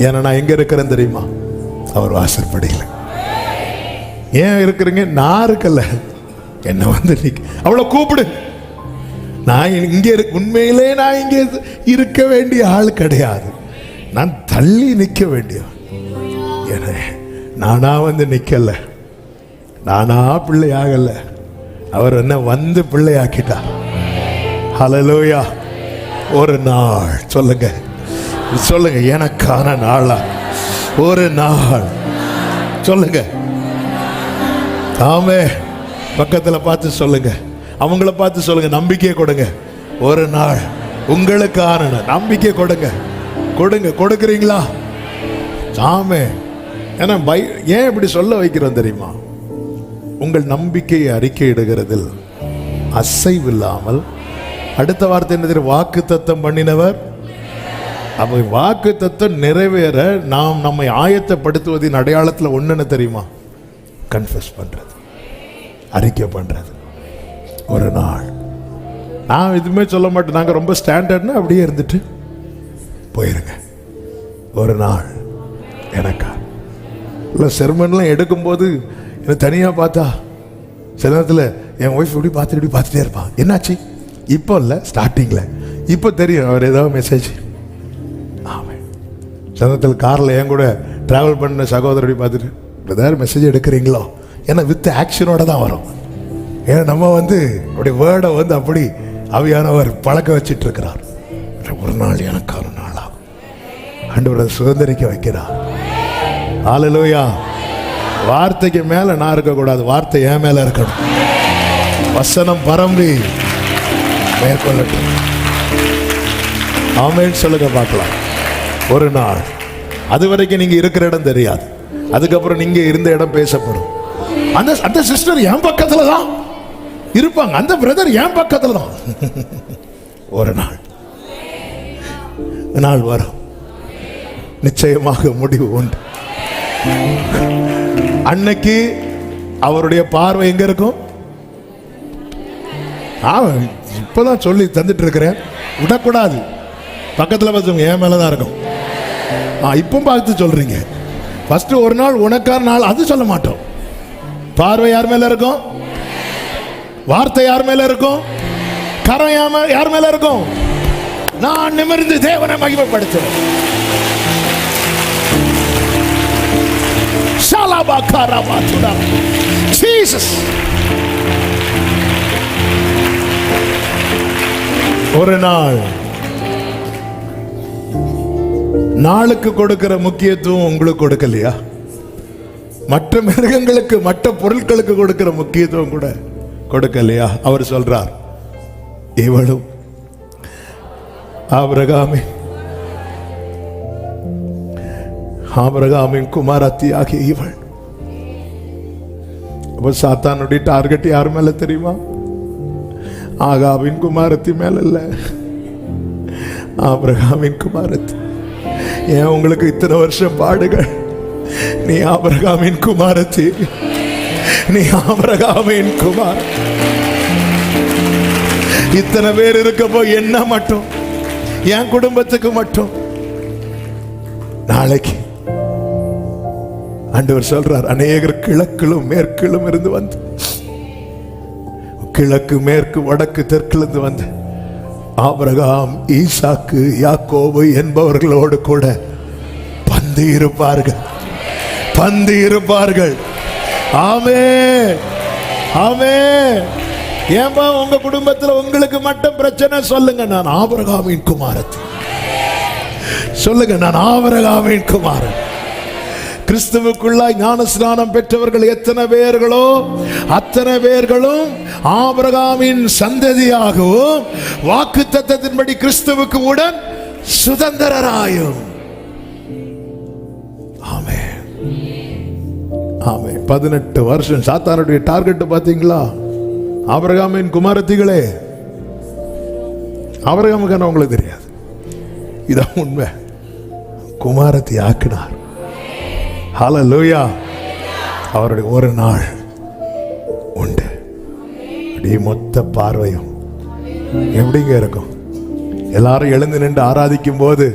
ஏன்னா நான் எங்க இருக்கிறேன் தெரியுமா? அவர் வாசற்படியில். ஏன் இருக்கிறீங்க? நான் இருக்கல, என்ன வந்து அவளை கூப்பிடு. நான் இங்கே உண்மையிலே நான் இங்கே இருக்க வேண்டிய ஆள் கிடையாது. நான் தள்ளி நிற்க வேண்டிய. நானா வந்து நிக்கல, நானா பிள்ளையாகல, அவர் என்ன வந்து பிள்ளையாக்கிட்டார். ஹல்லேலூயா. ஒரு நாள் சொல்லுங்க, சொல்லுங்க, எனக்கான நாளா ஒரு நாள் சொல்லுங்க. ஆமே. பக்கத்தில் பார்த்து சொல்லுங்க, அவங்கள பார்த்து சொல்லுங்க, நம்பிக்கை கொடுங்க. ஒரு நாள் உங்களுக்கான நம்பிக்கை கொடுங்க. கொடுங்க. கொடுக்குறீங்களா? ஆமே. ஏன்னா ஏன் இப்படி சொல்ல வைக்கிறோம் தெரியுமா? உங்கள் நம்பிக்கையை அறிக்கையிடுகிறதில் அசைவில்லாமல், அடுத்த வார்த்தை என்ன தெரியும்? வாக்கு தத்தம் பண்ணினவர். அப்ப வாக்கு தத்தம் நிறைவேற நாம் நம்மை ஆயத்தப்படுத்துவதின் அடையாளத்தில் ஒன்று என்ன தெரியுமா? கன்ஃபஸ் பண்றது, அறிக்கை பண்றது. ஒரு நாள் நான் எதுவுமே சொல்ல மாட்டேன், நாங்கள் ரொம்ப ஸ்டாண்டர்ட்னா அப்படியே இருந்துட்டு போயிருங்க. ஒரு நாள் எனக்கா இல்லை, செர்மன்லாம் எடுக்கும்போது என்னை தனியாக பார்த்தா சில நேரத்தில் என் ஒய்ஃப் இப்படி பார்த்துட்டே இருப்பான். என்னாச்சு? இப்போ இல்லை, ஸ்டார்டிங்கில். இப்போ தெரியும் அவர் ஏதாவது மெசேஜ். ஆமாம். சில நேரத்தில் காரில் என் கூட ட்ராவல் பண்ண சகோதரடி பார்த்துட்டு, ஏதாவது மெசேஜ் எடுக்கிறீங்களோ? ஏன்னா வித் ஆக்ஷனோட தான் வரும். ஏன்னா நம்ம வந்து அப்படி வேர்டை வந்து அப்படி ஆவியானவர் பழக்க வச்சிட்டு இருக்கிறார். ஒரு நாள் எனக்கான நாளாகும். ஆண்டவர் சுதந்திரிக்க வைக்கிறார். ஹல்லேலூயா. வார்த்தைக்கு மேல நான் இருக்கக்கூடாது, வார்த்தை என் மேல இருக்கணும். வசனம் பரம்பி மேற்கொள்ளட்டும். ஆமென் சொல்லுங்க பார்க்கலாம். ஒரு நாள், அது வரைக்கும் நீங்க இருக்கிற இடம் தெரியாது, அதுக்கப்புறம் நீங்க இருந்த இடம் பேசப்படும். அந்த சிஸ்டர் என் பக்கத்துல தான் இருப்பாங்க, அந்த பிரதர் என் பக்கத்துல தான். ஒரு நாள் வரும், நிச்சயமாக முடிவு உண்டு. அன்னைக்கு அவருடைய பார்வை எங்க இருக்கும்? இப்பதான் சொல்லி தந்துட்டு இருக்கிறேன், விடக்கூடாது. பக்கத்துல பார்த்து என் மேலதான் இருக்கும். இப்போ பார்த்து சொல்றீங்க. ஃபர்ஸ்ட் ஒரு நாள் உனக்கான நாள், அது சொல்ல மாட்டோம். பார்வை யார் மேல இருக்கும்? வார்த்தை யார் மேல இருக்கும்? கரம் யார் மேல இருக்கும்? நான் நிமிர்ந்து தேவனை மகிமைப்படுத்துவேன். ஜீசஸ். ஒரு நாளுக்கு கொடுக்கிற முக்கியத்துவம் உங்களுக்கு கொடுக்கலையா? மற்ற மிருகங்களுக்கு, மற்ற பொருட்களுக்கு கொடுக்கிற முக்கியத்துவம் கூட கொடுக்கலையா? அவர் சொல்றார், இவளும் ஆபிரகாமின் குமாரத்தி ஆகிய இவள். சாத்தானுடைய டார்கெட் யார் மேல தெரியுமா? ஆகாவின் குமாரத்தி மேல இல்ல, ஆபிரகாமின் குமாரத்தி. ஏன் உங்களுக்கு இத்தனை வருஷம் பாடுகள்? நீ ஆபிரகாமின் குமாரத்தி, நீ ஆபிரகாமின் குமார். இத்தனை பேர் இருக்கப்போ என்ன மட்டும், என் குடும்பத்துக்கு மட்டும் நாளைக்கு ஆண்டவர் சொல்றார், அநேகர் கிழக்கிலும் மேற்கிலும் இருந்து வந்து, கிழக்கு மேற்கு வடக்கு தெற்கிலிருந்து வந்து ஆபிரகாம், ஈசாக்கு, யாக்கோபு என்பவர்களோடு கூட பந்தி இருப்பார்கள். ஆமே ஆமே. ஏன்பா உங்க குடும்பத்தில் உங்களுக்கு மட்டும் பிரச்சனை? சொல்லுங்க, நான் ஆபிரகாமின் குமாரத்தி. சொல்லுங்க, நான் ஆபிரகாமின் குமாரன். கிறிஸ்துவுக்குள்ளாய் ஞான ஸ்நானம் பெற்றவர்கள் எத்தனை பேர்களோ அத்தனை பேர்களும் ஆபிரகாமின் சந்ததியாகவும் வாக்குத்தத்தத்தின்படி கிறிஸ்துவுக்கு உடன் சுதந்திரராயும். ஆமென், ஆமென். 18 வருஷம் சாத்தானுடைய டார்கெட் பாத்தீங்களா? ஆபிரகாமின் குமாரத்திகளே. ஆபிரகாமுக்கான உங்களுக்கு தெரியாது, இதான் உண்மை. குமாரத்தி ஆக்கினார். ஹல்லேலூயா. அவருடைய ஒரு நாள் உண்டு. அப்படியே மொத்த பார்வையும் எப்படிங்க இருக்கும்? எல்லாரும் எழுந்து நின்று ஆராதிக்கும் போது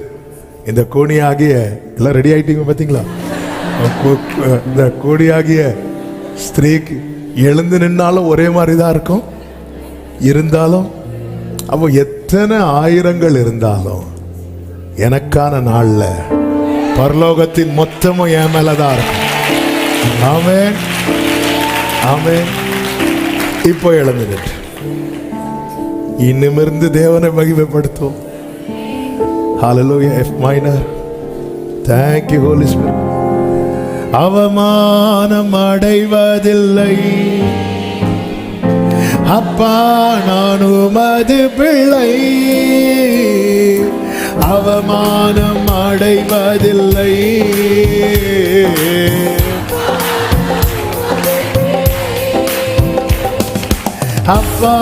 இந்த கோணியாகிய எல்லாம் ரெடி ஆயிட்டீங்க பார்த்தீங்களா? இந்த கோணியாகிய ஸ்திரீக்கு எழுந்து நின்னாலும் ஒரே மாதிரி தான் இருக்கும். இருந்தாலும் அப்போ எத்தனை ஆயிரங்கள் இருந்தாலும் எனக்கான நாள்ல பரலோகத்தின் மொத்தமும் என் மேலதான் இருக்கும். ஆமென், ஆமென். இப்போ எழுந்து நின்று இன்னுமிருந்து தேவனை மகிமைப்படுத்தும். ஹல்லேலூயா. F minor. Thank you Holy Spirit. அவமானம் அடைவதில்லை அப்பா, நான் உமது பிள்ளை. அவமானம் அடைவதில்லை அப்பா,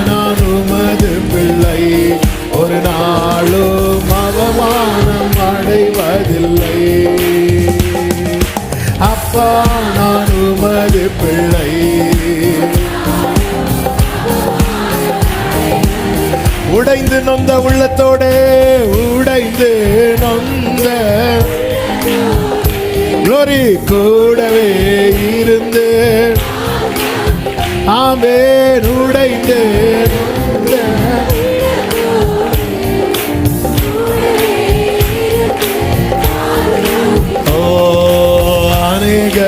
நான் உமது பிள்ளை. ஒரு நாளும் அவமானம் அடைவதில்லை அப்பா, நான் உமது பிள்ளை. உடைந்து நொந்த உள்ளத்தோடு, உடைந்து நொந்த glory கூடவே இருந்து, ஆமென். உடைந்து நொந்த அநேக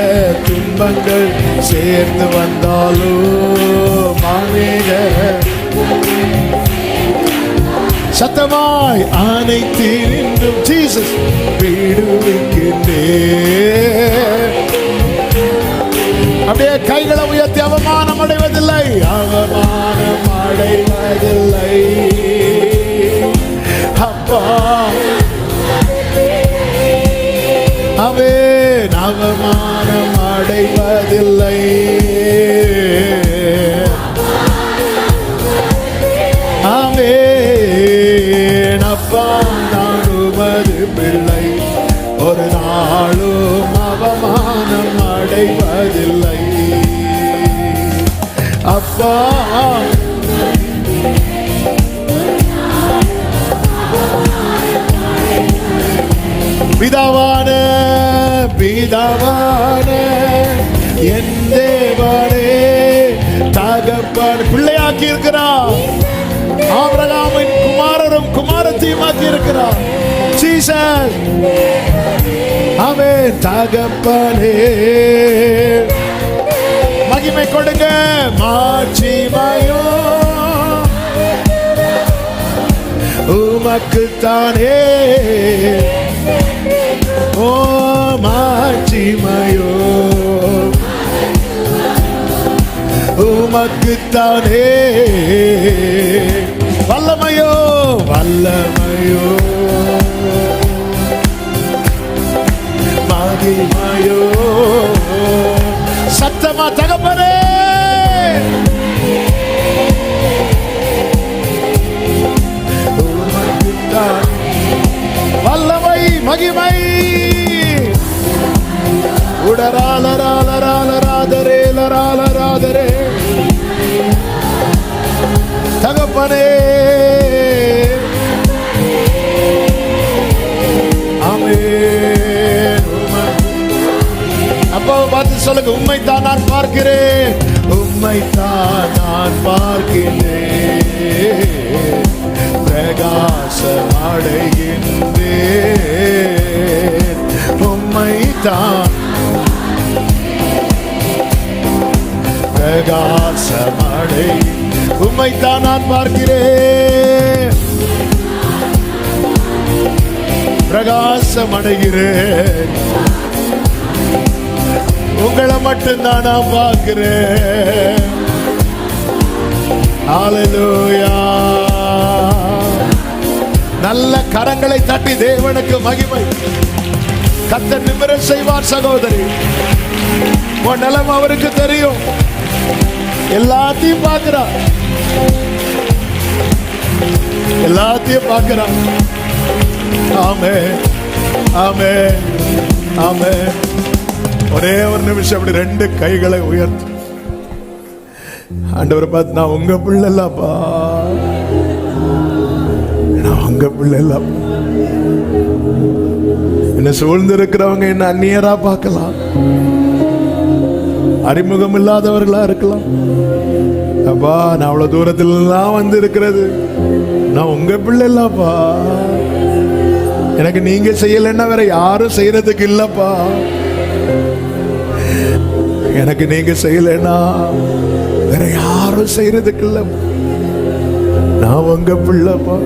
துன்பங்கள் சேர்ந்து வந்தாலும், அநேக சத்தமாய் அனைத்து நின்றும் ஜீசஸ் விடுவிக்கின்றே. அப்படியே கைகளை உயர்த்தி, அவமானம் அடைவதில்லை, அவமானம் அடைவதில்லை அப்பா. ஆமென். அவமானம் அடைவதில்லை ஆமென் அப்பா, நான் உமது பிள்ளை. ஒரு நாளும் அவமானம் அடைவதில்லை அப்பா. பிதாவான பிதாவான என் தேவனே, தகப்பன் பிள்ளையாக்கி இருக்கிறார். ஆபிரகாமின் குமாரரும் குமாரத்தையும் ஆக்கி இருக்கிறார். ஜீசஸ். ஆமென். தகப்பனே மகிமை கொடுங்க, மாட்சிமையோ உமக்குத்தானே. ஓ மாட்சிமையோ உமக்குத்தானே. வல்லமையோ வல்லமையோ மகிமையோ. சத்தமா தகப்பனே. வல்லமை மகிமை. உடராலராலராலராதரே லராலராதரே தகப்பனே. ஆமென். அப்பா பார்த்து சொல்லுங்க, உம்மைத்தான் நான் பார்க்கிறேன், உம்மைத்தான் நான் பார்க்கிறேன், பிரகாசம் அடைகின்றேன். உம்மைத்தான் பிரகாசம் அடை, உம்மைத்தான் நான் பார்க்கிறேன். பிரகாசம் அடைகிறேன். உங்களை மட்டும்தான் நான் பார்க்கிறேன். ஹல்லேலூயா. நல்ல கரங்களை தட்டி தேவனுக்கு மகிமை. கர்த்தர் நிமிர செய்வார். சகோதரி, உன் நிலைமை அவருக்கு தெரியும். எல்லாத்தையும் பார்க்கிறார், எல்லாத்தையும் பார்க்கிறார். ஆமென், ஆமென், ஆமென். ஒரே ஒரு நிமிஷம் அப்படி ரெண்டு கைகளை உயர்த்து ஆண்டவரை பார்த்து, நான் உங்க பிள்ளை இல்லப்பா, நான் உங்க பிள்ளை இல்லப்பா. என்ன சூழ்ந்து இருக்கிறவங்க என்ன அந்நியரா பார்க்கலாம், அறிமுகம் இல்லாதவர்களா இருக்கலாம். அப்பா, நான் அவ்வளவு தூரத்திலாம் வந்து இருக்கிறது, நான் உங்க பிள்ளை இல்லப்பா. எனக்கு நீங்க செய்யலைன்னா வேற யாரும் செய்யறதுக்கு இல்லப்பா. எனக்கு நீங்க செய்யலைன்னா வேற யாரும் செய்யறதுக்கு இல்ல. நான் உங்க பிள்ளைப்பா,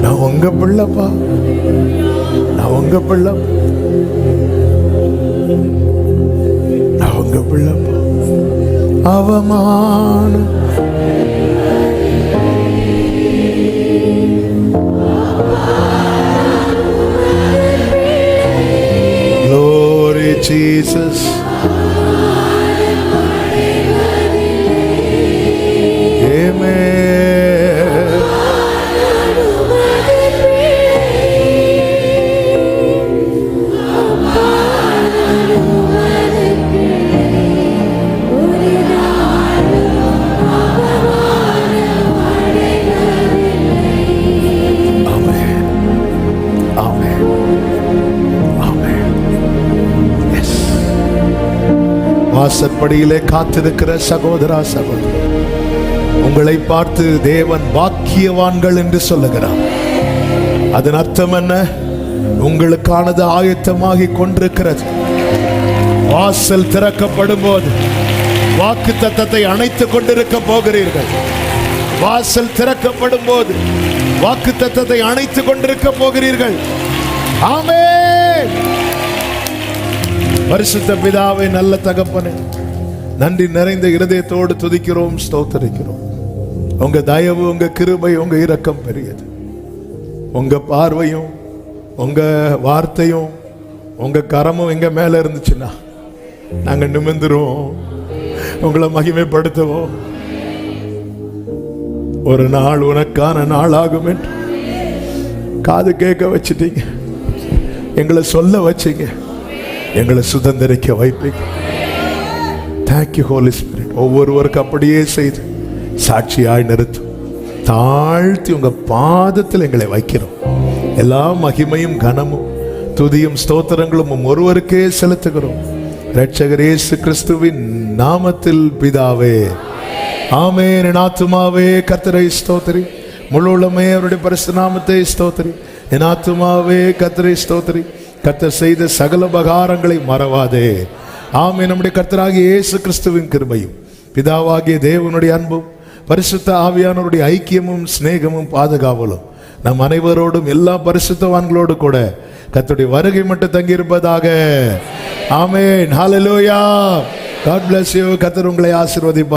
நான் உங்க பிள்ளைப்பா, நான் உங்க பிள்ளை, நான் உங்க பிள்ளைப்பா. அவமானம் Glory Jesus. வாசற்படியிலே காத்திருக்கிற சகோதரா, சகோதரி, உங்களை பார்த்து தேவன் பாக்கியவான்கள் என்று சொல்லுகிறார். அதன் அர்த்தம் என்ன? உங்களுக்கானது ஆயத்தமாகி கொண்டிருக்கிறது. வாசல் திறக்கப்படும் போது வாக்குத்தத்தத்தை அணைத்துக் கொண்டிருக்க போகிறீர்கள். வாசல் திறக்கப்படும் போது வாக்குத்தத்தத்தை அணைத்துக் கொண்டிருக்க போகிறீர்கள். ஆமென். பரிசுத்த பிதாவே, நல்ல தகப்பனே, நன்றி நிறைந்த இருதயத்தோடு துதிக்கிறோம், ஸ்தோத்தரிக்கிறோம். உங்க தயவு, உங்க கிருபை, உங்க இரக்கம் பெரியது. உங்க பார்வையும் உங்க வார்த்தையும் உங்க கரமும் எங்க மேல இருந்துச்சுன்னா நாங்க நிமிர்ந்துருவோம், உங்களை மகிமைப்படுத்துவோம். ஒரு நாள் உனக்கான நாளாகும் என்று காது கேட்க வச்சிட்டீங்க, எங்களை சொல்ல வச்சீங்க, எங்களை சுதந்திரிக்க வைப்பீங்க. Thank you Holi spirit. ஒவ்வொருவருக்கு அப்படியே செய்து சாட்சியாய் நிறுத்தும். தாழ்த்தி உங்க பாதத்தில் எங்களை வைக்கிறோம். எல்லா மகிமையும் கனமும் துதியும் ஸ்தோத்திரங்களும் ஒருவருக்கே செலுத்துகிறோம். இரட்சகர் இயேசு கிறிஸ்துவின் நாமத்தில் பிதாவே, ஆமென். என் ஆத்துமாவே கர்த்தரை ஸ்தோத்திரி, முழு உள்ளமே அவருடைய பரிசுத்த நாமத்தை ஸ்தோத்திரி. என் ஆத்துமாவே கர்த்தரை ஸ்தோத்திரி, கர்த்தர் செய்த சகல உபகாரங்களை மறவாதே. ஆமென். நம்முடைய கர்த்தராகிய இயேசு கிறிஸ்துவின் கிருபையும் பிதாவாகிய தேவனுடைய அன்பும் பரிசுத்த ஆவியானவருடைய ஐக்கியமும் சிநேகமும் பாதுகாவலும் நம் அனைவரோடும் எல்லா பரிசுத்தவான்களோடு கூட கர்த்தருடைய வருகை மட்டும் தங்கியிருப்பதாக. ஆமென். ஹல்லேலூயா. God bless you. கர்த்தர் உங்களை ஆசீர்வதிப்பார்.